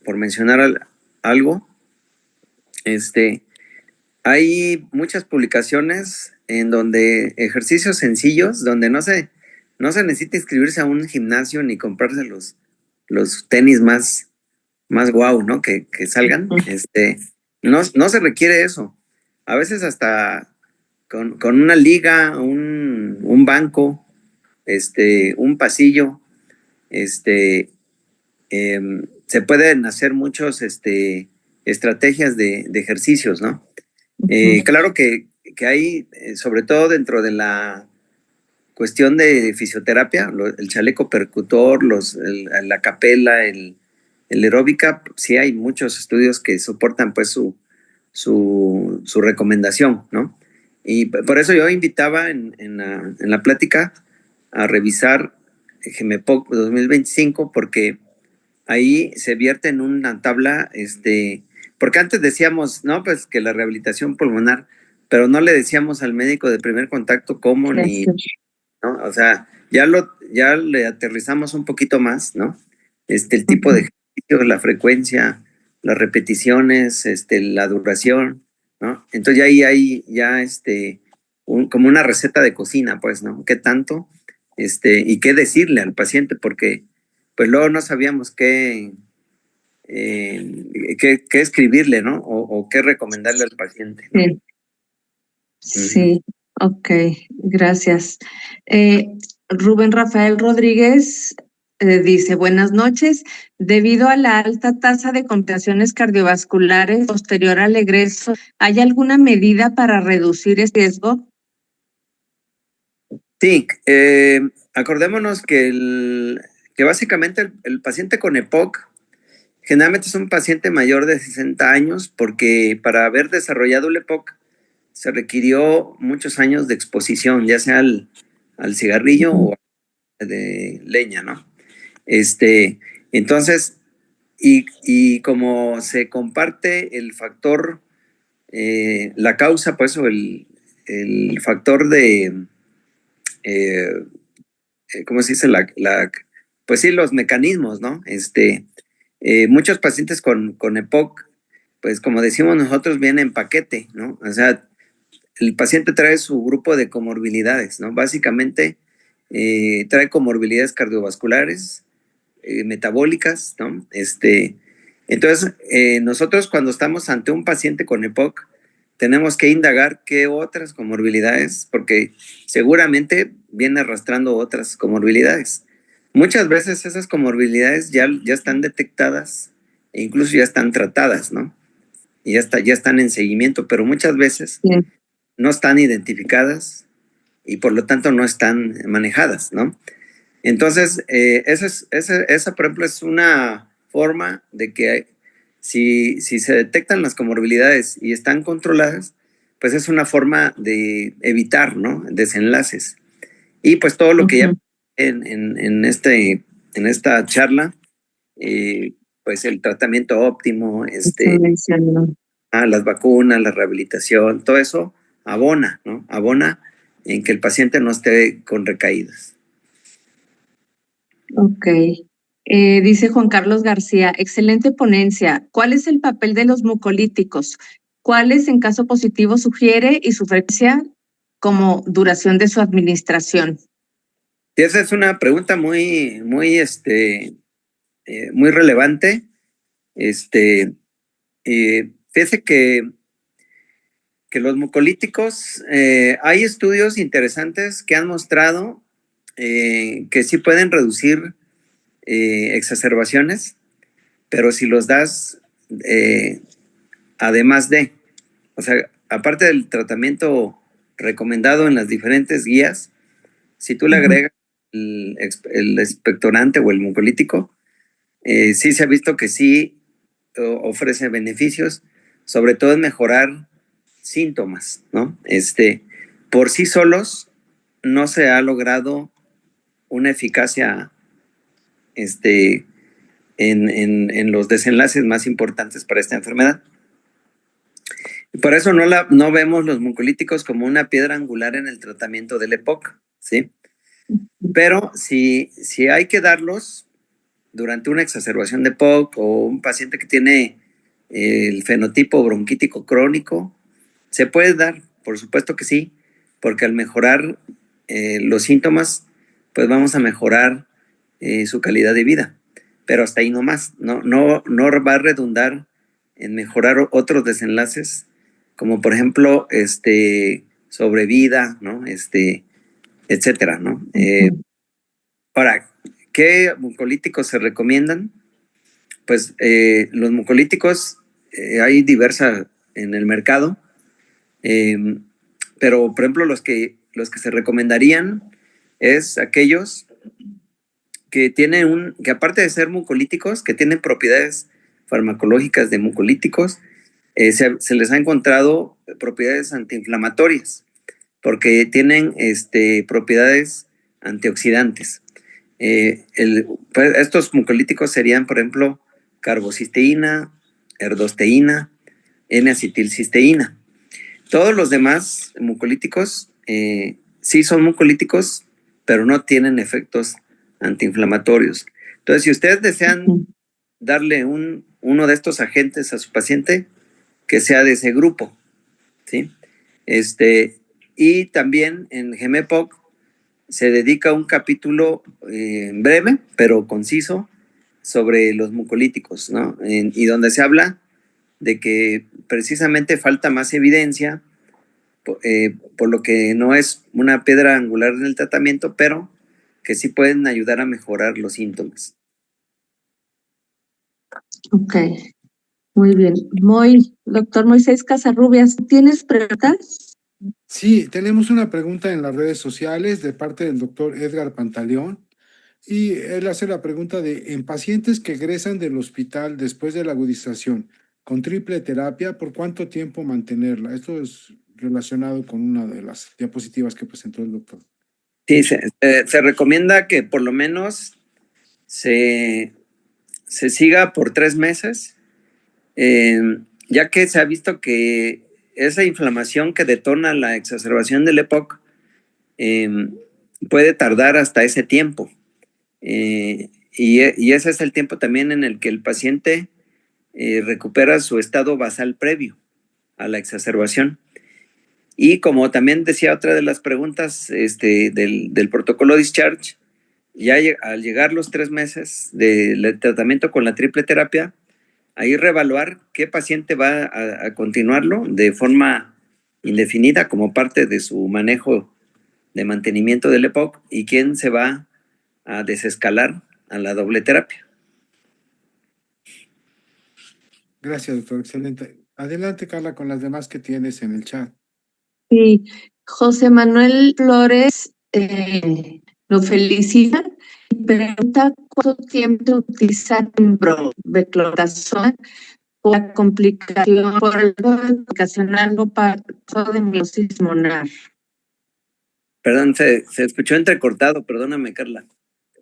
por mencionar algo, hay muchas publicaciones en donde ejercicios sencillos, donde no se necesita inscribirse a un gimnasio ni comprarse los tenis más guau, ¿no? Que salgan. No se requiere eso. A veces hasta con una liga, un banco, un pasillo, se pueden hacer muchos estrategias de ejercicios, ¿no? Claro que hay, sobre todo dentro de la cuestión de fisioterapia, el chaleco percutor, la capela, el aeróbica, sí hay muchos estudios que soportan pues su recomendación, ¿no? Y por eso yo invitaba en la plática a revisar GEMEPOC 2025, porque ahí se vierte en una tabla, porque antes decíamos, no, pues que la rehabilitación pulmonar, pero no le decíamos al médico de primer contacto cómo ni, ¿no? O sea, ya le aterrizamos un poquito más, ¿no? El tipo de ejercicio, la frecuencia, las repeticiones, la duración, ¿no? Entonces ya ahí hay ya como una receta de cocina, pues, ¿no? ¿Qué tanto? Y qué decirle al paciente, porque pues luego no sabíamos qué escribirle, ¿no? O qué recomendarle al paciente, ¿no? Sí, sí, ok, gracias. Rubén Rafael Rodríguez dice, buenas noches. Debido a la alta tasa de complicaciones cardiovasculares posterior al egreso, ¿hay alguna medida para reducir este riesgo? Sí, acordémonos que básicamente el paciente con EPOC generalmente es un paciente mayor de 60 años, porque para haber desarrollado el EPOC se requirió muchos años de exposición, ya sea al cigarrillo o de leña, ¿no? Entonces, y como se comparte el factor, la causa, pues, o el factor de, ¿cómo se dice? Pues sí, los mecanismos, ¿no? Muchos pacientes con EPOC, pues como decimos nosotros, vienen en paquete, ¿no? O sea, el paciente trae su grupo de comorbilidades, ¿no? Básicamente trae comorbilidades cardiovasculares, metabólicas, ¿no? Entonces, nosotros cuando estamos ante un paciente con EPOC, tenemos que indagar qué otras comorbilidades, porque seguramente viene arrastrando otras comorbilidades. Muchas veces esas comorbilidades ya están detectadas e incluso ya están tratadas, ¿no? Y ya están en seguimiento, pero muchas veces no están identificadas y por lo tanto no están manejadas, ¿no? Entonces, esa, por ejemplo, es una forma de que si se detectan las comorbilidades y están controladas, pues es una forma de evitar, ¿no? Desenlaces. Y pues todo lo que ya en esta charla, pues el tratamiento óptimo, las vacunas, la rehabilitación, todo eso abona, ¿no? Abona en que el paciente no esté con recaídas. Ok. Dice Juan Carlos García, excelente ponencia. ¿Cuál es el papel de los mucolíticos? ¿Cuáles en caso positivo sugiere y su frecuencia como duración de su administración? Esa es una pregunta muy, muy, muy relevante. Fíjese que los mucolíticos, hay estudios interesantes que han mostrado que sí pueden reducir exacerbaciones, pero si los das además de, o sea, aparte del tratamiento recomendado en las diferentes guías, si tú le agregas el expectorante o el mucolítico, sí se ha visto que sí ofrece beneficios, sobre todo en mejorar síntomas, ¿no? Por sí solos no se ha logrado una eficacia en los desenlaces más importantes para esta enfermedad. Por eso no vemos los mucolíticos como una piedra angular en el tratamiento del EPOC, ¿sí? Pero si hay que darlos durante una exacerbación de EPOC o un paciente que tiene el fenotipo bronquítico crónico, se puede dar, por supuesto que sí, porque al mejorar los síntomas, pues vamos a mejorar su calidad de vida. Pero hasta ahí nomás, no va a redundar en mejorar otros desenlaces, como por ejemplo, sobrevida, ¿no? Etcétera, ¿no? Ahora, ¿qué mucolíticos se recomiendan? Pues los mucolíticos hay diversas en el mercado, pero por ejemplo los que se recomendarían es aquellos que tienen que aparte de ser mucolíticos, que tienen propiedades farmacológicas de mucolíticos, se les ha encontrado propiedades antiinflamatorias, porque tienen propiedades antioxidantes. Pues estos mucolíticos serían, por ejemplo, carbocisteína, erdosteína, N-acetilcisteína. Todos los demás mucolíticos sí son mucolíticos, pero no tienen efectos antiinflamatorios. Entonces, si ustedes desean darle uno de estos agentes a su paciente, que sea de ese grupo, ¿sí? Y también en GEMEPOC se dedica un capítulo breve, pero conciso, sobre los mucolíticos, ¿no? Y donde se habla de que precisamente falta más evidencia, por lo que no es una piedra angular en el tratamiento, pero que sí pueden ayudar a mejorar los síntomas. Ok, muy bien. Doctor Moisés Casarrubias, ¿tienes preguntas? Sí, tenemos una pregunta en las redes sociales de parte del doctor Edgar Pantaleón. Y él hace la pregunta en pacientes que egresan del hospital después de la agudización con triple terapia, ¿por cuánto tiempo mantenerla? Esto es relacionado con una de las diapositivas que presentó el doctor. Sí, se recomienda que por lo menos se siga por 3 meses, ya que se ha visto que esa inflamación que detona la exacerbación del EPOC puede tardar hasta ese tiempo. Y ese es el tiempo también en el que el paciente recupera su estado basal previo a la exacerbación. Y como también decía otra de las preguntas del protocolo discharge, ya al llegar los 3 meses del tratamiento con la triple terapia, ahí reevaluar qué paciente va a continuarlo de forma indefinida como parte de su manejo de mantenimiento del EPOC y quién se va a desescalar a la doble terapia. Gracias, doctor. Excelente. Adelante, Carla, con las demás que tienes en el chat. Sí, José Manuel Flores lo felicita y pregunta cuánto tiempo utilizar beclorazona por la complicación, por el ocasional parto de meiosis monar. Perdón, se escuchó entrecortado, perdóname, Carla.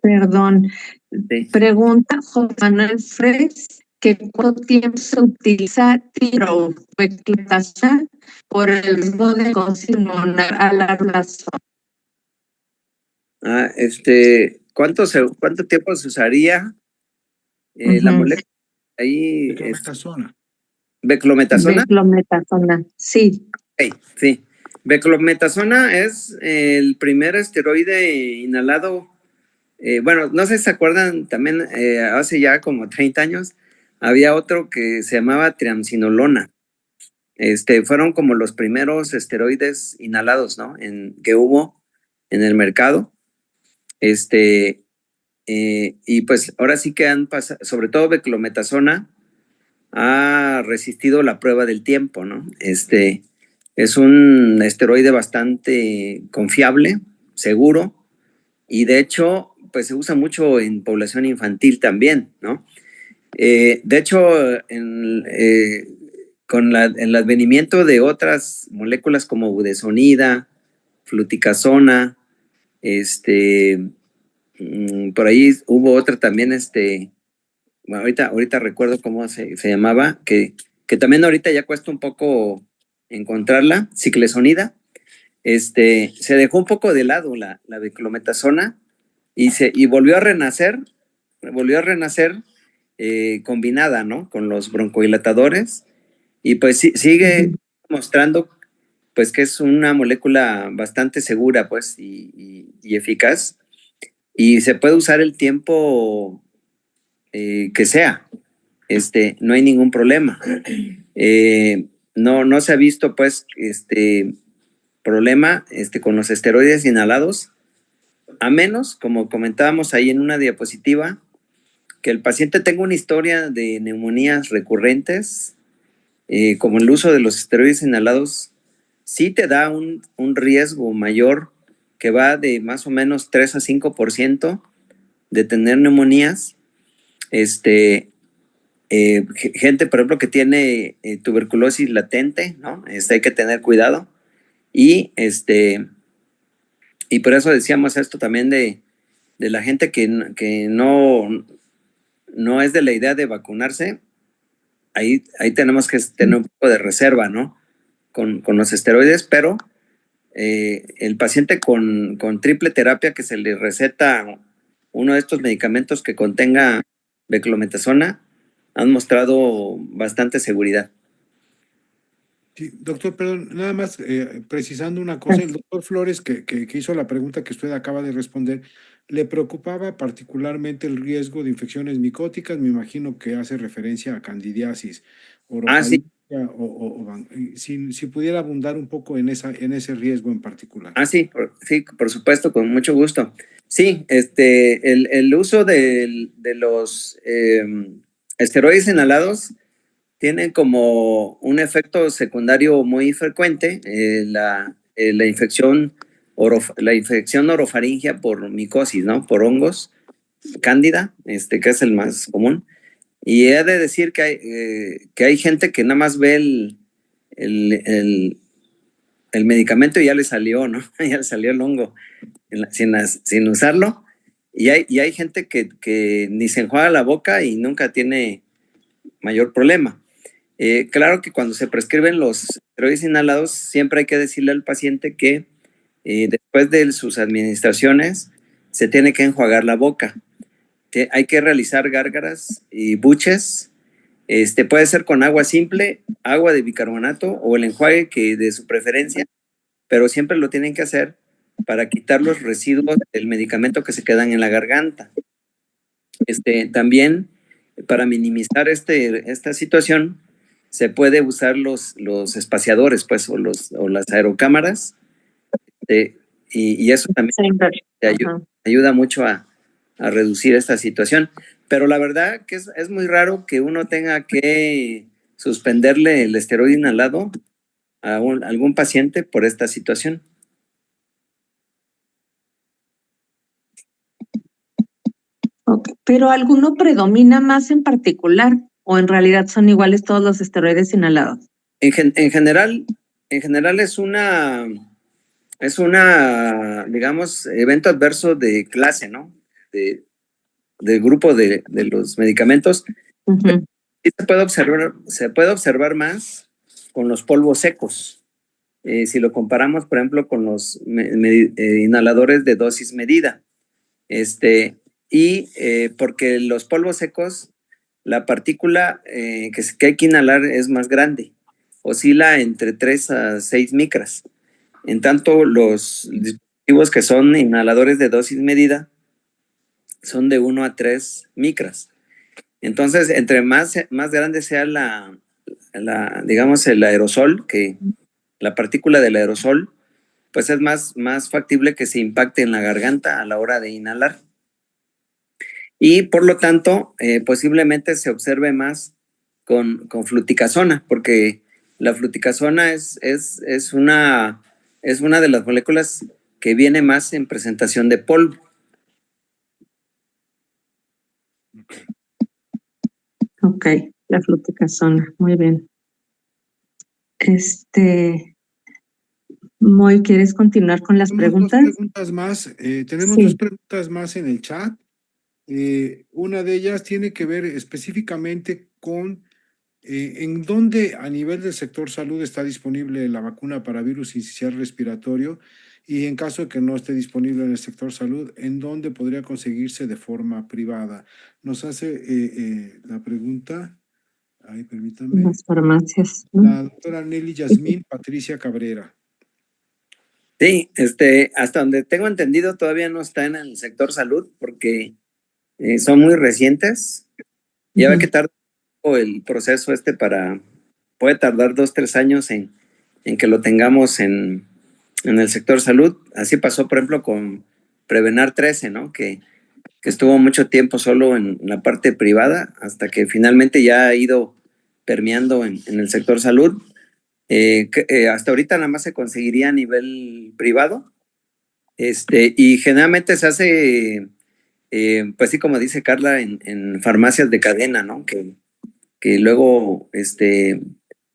Perdón. Sí. Pregunta José Manuel Flores que cuánto tiempo se utiliza beclorazona por el riesgo de meiosis monar a largo plazo. ¿Cuánto tiempo se usaría la molécula ahí? Beclometasona. ¿Beclometasona? Beclometasona, sí. Okay, sí. Beclometasona es el primer esteroide inhalado. Bueno, no sé si se acuerdan, también hace ya como 30 años había otro que se llamaba triamcinolona. Fueron como los primeros esteroides inhalados, ¿no? Que hubo en el mercado. Y pues ahora sí que han pasado, sobre todo beclometasona, ha resistido la prueba del tiempo, ¿no? Es un esteroide bastante confiable, seguro, y de hecho, pues se usa mucho en población infantil también, ¿no? De hecho, con el advenimiento de otras moléculas como budesonida, fluticasona, por ahí hubo otra también, bueno, ahorita recuerdo cómo se llamaba, que también ahorita ya cuesta un poco encontrarla, ciclesonida. Se dejó un poco de lado la beclometasona y volvió a renacer combinada, ¿no? Con los broncodilatadores, y pues sigue mostrando pues que es una molécula bastante segura, pues, y eficaz, y se puede usar el tiempo que sea. No hay ningún problema. No se ha visto, pues, problema con los esteroides inhalados, a menos, como comentábamos ahí en una diapositiva, que el paciente tenga una historia de neumonías recurrentes, como el uso de los esteroides inhalados, sí te da un riesgo mayor, que va de más o menos 3 a 5% de tener neumonías. Gente, por ejemplo, que tiene tuberculosis latente, ¿no? Hay que tener cuidado. Y por eso decíamos esto también de la gente que no es de la idea de vacunarse. Ahí tenemos que tener un poco de reserva, ¿no? Con los esteroides, pero el paciente con triple terapia, que se le receta uno de estos medicamentos que contenga beclometasona, han mostrado bastante seguridad. Sí, doctor, perdón, nada más precisando una cosa, el doctor Flores, que hizo la pregunta que usted acaba de responder, le preocupaba particularmente el riesgo de infecciones micóticas. Me imagino que hace referencia a candidiasis, Sí. Si pudiera abundar un poco en ese riesgo en particular. Sí, por supuesto, con mucho gusto. Sí, el uso de los esteroides inhalados tienen como un efecto secundario muy frecuente la infección orofaringia por micosis, ¿no? Por hongos, cándida, que es el más común. Y he de decir que hay gente que nada más ve el medicamento y ya le salió, ¿no? Ya le salió el hongo sin usarlo. Y hay gente que ni se enjuaga la boca y nunca tiene mayor problema. Claro que cuando se prescriben los esteroides inhalados, siempre hay que decirle al paciente que después de sus administraciones se tiene que enjuagar la boca. Hay que realizar gárgaras y buches. Puede ser con agua simple, agua de bicarbonato o el enjuague que de su preferencia, pero siempre lo tienen que hacer para quitar los residuos del medicamento que se quedan en la garganta. También, para minimizar esta situación, se puede usar los espaciadores, pues, o las aerocámaras, y eso también ayuda mucho a reducir esta situación. Pero la verdad que es muy raro que uno tenga que suspenderle el esteroide inhalado a algún paciente por esta situación. Okay. ¿Pero alguno predomina más en particular o en realidad son iguales todos los esteroides inhalados? En general es una, digamos, evento adverso de clase, ¿no? Del grupo de los medicamentos. Sí se puede observar más con los polvos secos. Si lo comparamos, por ejemplo, con los inhaladores de dosis medida. Porque los polvos secos, la partícula que hay que inhalar es más grande, oscila entre 3 a 6 micras. En tanto, los dispositivos que son inhaladores de dosis medida son de 1 a 3 micras. Entonces, entre más grande sea digamos, el aerosol, que la partícula del aerosol, pues es más factible que se impacte en la garganta a la hora de inhalar. Y por lo tanto, posiblemente se observe más con fluticasona, porque la fluticasona es una de las moléculas que viene más en presentación de polvo. Ok, la fluticasona, muy bien. Moy, ¿quieres continuar con las preguntas? Dos preguntas más. Tenemos dos preguntas más en el chat. Una de ellas tiene que ver específicamente con ¿En dónde a nivel del sector salud está disponible la vacuna para virus sincicial respiratorio? Y en caso de que no esté disponible en el sector salud, ¿en dónde podría conseguirse de forma privada? Nos hace la pregunta, ahí En permítame, las farmacias, ¿no? la doctora Nelly Yasmín Patricia Cabrera. Sí, hasta donde tengo entendido todavía no está en el sector salud porque son muy recientes. Ya ve que tarda el proceso puede tardar 2, 3 años en que lo tengamos en el sector salud. Así pasó, por ejemplo, con Prevenar 13, ¿no? Que estuvo mucho tiempo solo en la parte privada hasta que finalmente ya ha ido permeando en el sector salud. Hasta ahorita nada más se conseguiría a nivel privado, y generalmente se hace, pues sí, como dice Carla, en farmacias de cadena, ¿no? Que luego,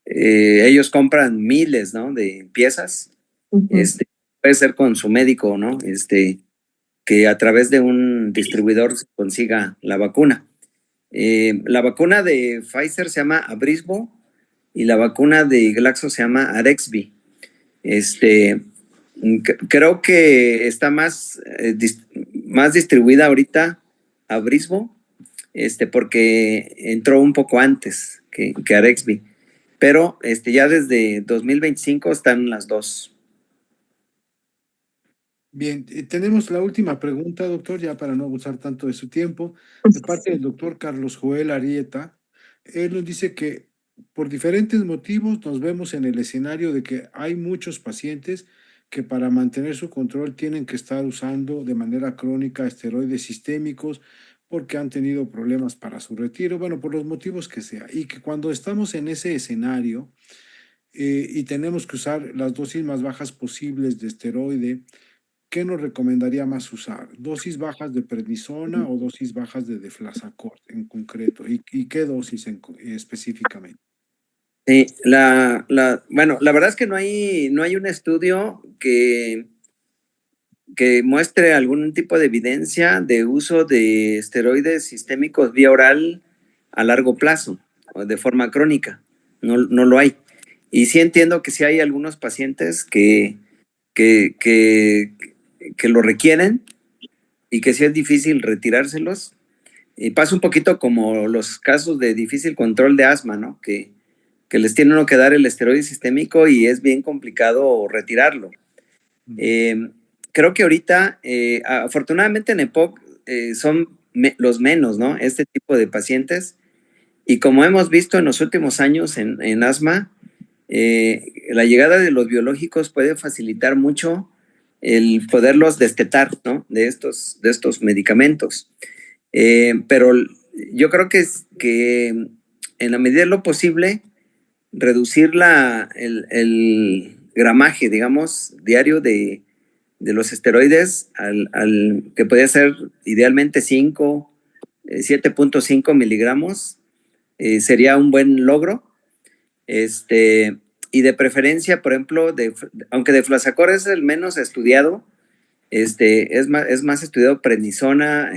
ellos compran miles, ¿no? De piezas, puede ser con su médico, ¿no? Que a través de un distribuidor se consiga la vacuna. La vacuna de Pfizer se llama Abrismo y la vacuna de Glaxo se llama Arexvy. Creo que está más distribuida ahorita Abrismo, porque entró un poco antes que Arexvy. Pero ya desde 2025 están las dos. Bien, tenemos la última pregunta, doctor, ya para no abusar tanto de su tiempo, de parte del doctor Carlos Joel Arieta. Él nos dice que por diferentes motivos nos vemos en el escenario de que hay muchos pacientes que para mantener su control tienen que estar usando de manera crónica esteroides sistémicos porque han tenido problemas para su retiro, bueno, por los motivos que sea, y que cuando estamos en ese escenario y tenemos que usar las dosis más bajas posibles de esteroide, ¿qué nos recomendaría más usar? ¿Dosis bajas de prednisona o dosis bajas de deflazacort en concreto? ¿Y qué dosis específicamente? Sí, bueno, la verdad es que no hay un estudio que muestre algún tipo de evidencia de uso de esteroides sistémicos vía oral a largo plazo o de forma crónica. No lo hay. Y sí entiendo que sí hay algunos pacientes que lo requieren y que sí es difícil retirárselos. Y pasa un poquito como los casos de difícil control de asma, ¿no? Que les tiene uno que dar el esteroide sistémico y es bien complicado retirarlo. Creo que ahorita, afortunadamente en EPOC son los menos, ¿no? Este tipo de pacientes. Y como hemos visto en los últimos años en asma, la llegada de los biológicos puede facilitar mucho el poderlos destetar, ¿no? De estos medicamentos. Pero yo creo que en la medida de lo posible, reducir el gramaje, digamos, diario de los esteroides al que podría ser idealmente 7.5 miligramos, sería un buen logro. Y de preferencia, por ejemplo, aunque deflazacort es el menos estudiado, es más estudiado prednisona,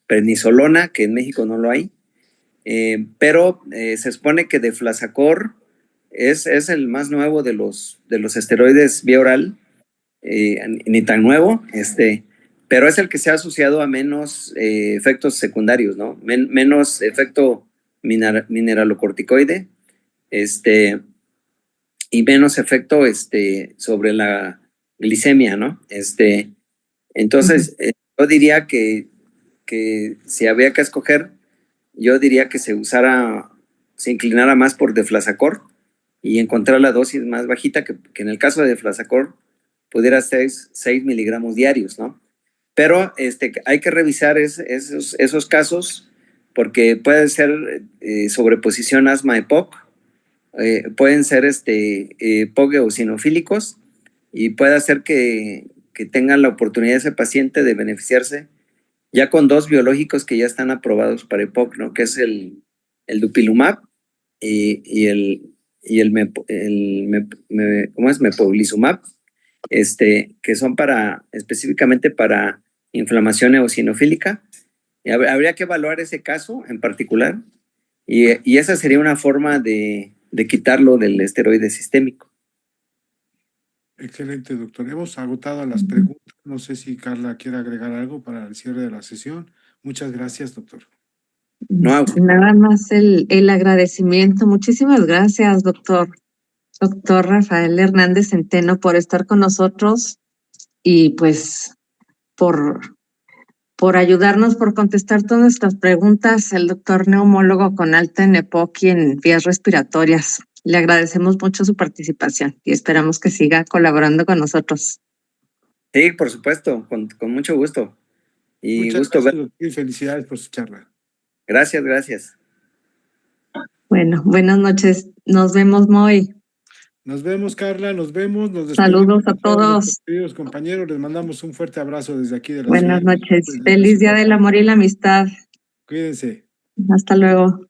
prednisolona, que en México no lo hay. Pero se supone que deflazacort es el más nuevo de los esteroides vía oral, ni tan nuevo, pero es el que se ha asociado a menos efectos secundarios, ¿no? Menos efecto mineralocorticoide, y menos efecto sobre la glicemia, ¿no? Entonces, yo diría que si había que escoger, yo diría que se inclinara más por deflazacort y encontrar la dosis más bajita, que en el caso de deflazacort pudiera ser 6 miligramos diarios, ¿no? Pero hay que revisar esos casos porque puede ser sobreposición asma-EPOC, pueden ser POC eosinofílicos y puede hacer que tengan la oportunidad ese paciente de beneficiarse ya con 2 biológicos que ya están aprobados para EPOC, ¿no? Que es el dupilumab y el mepolizumab, que son específicamente para inflamación eosinofílica. Y habría que evaluar ese caso en particular Y esa sería una forma de quitarlo del esteroide sistémico. Excelente, doctor. Hemos agotado las preguntas. No sé si Carla quiere agregar algo para el cierre de la sesión. Muchas gracias, doctor. No. Nada más el agradecimiento. Muchísimas gracias, doctor Rafael Hernández Centeno, por estar con nosotros y pues por ayudarnos, por contestar todas nuestras preguntas. El doctor neumólogo con alta en EPOC y en vías respiratorias. Le agradecemos mucho su participación y esperamos que siga colaborando con nosotros. Sí, por supuesto, con mucho gusto. Y muchas gusto gracias, ver. doctor, y felicidades por su charla. Gracias. Bueno, buenas noches. Nos vemos, Moy. Nos vemos, Carla, nos vemos. Nos despedimos. Saludos a de todos. Nuestros queridos compañeros, les mandamos un fuerte abrazo desde aquí de la Buenas ciudad. noches. Feliz Día del Amor y la Amistad. Cuídense. Hasta luego.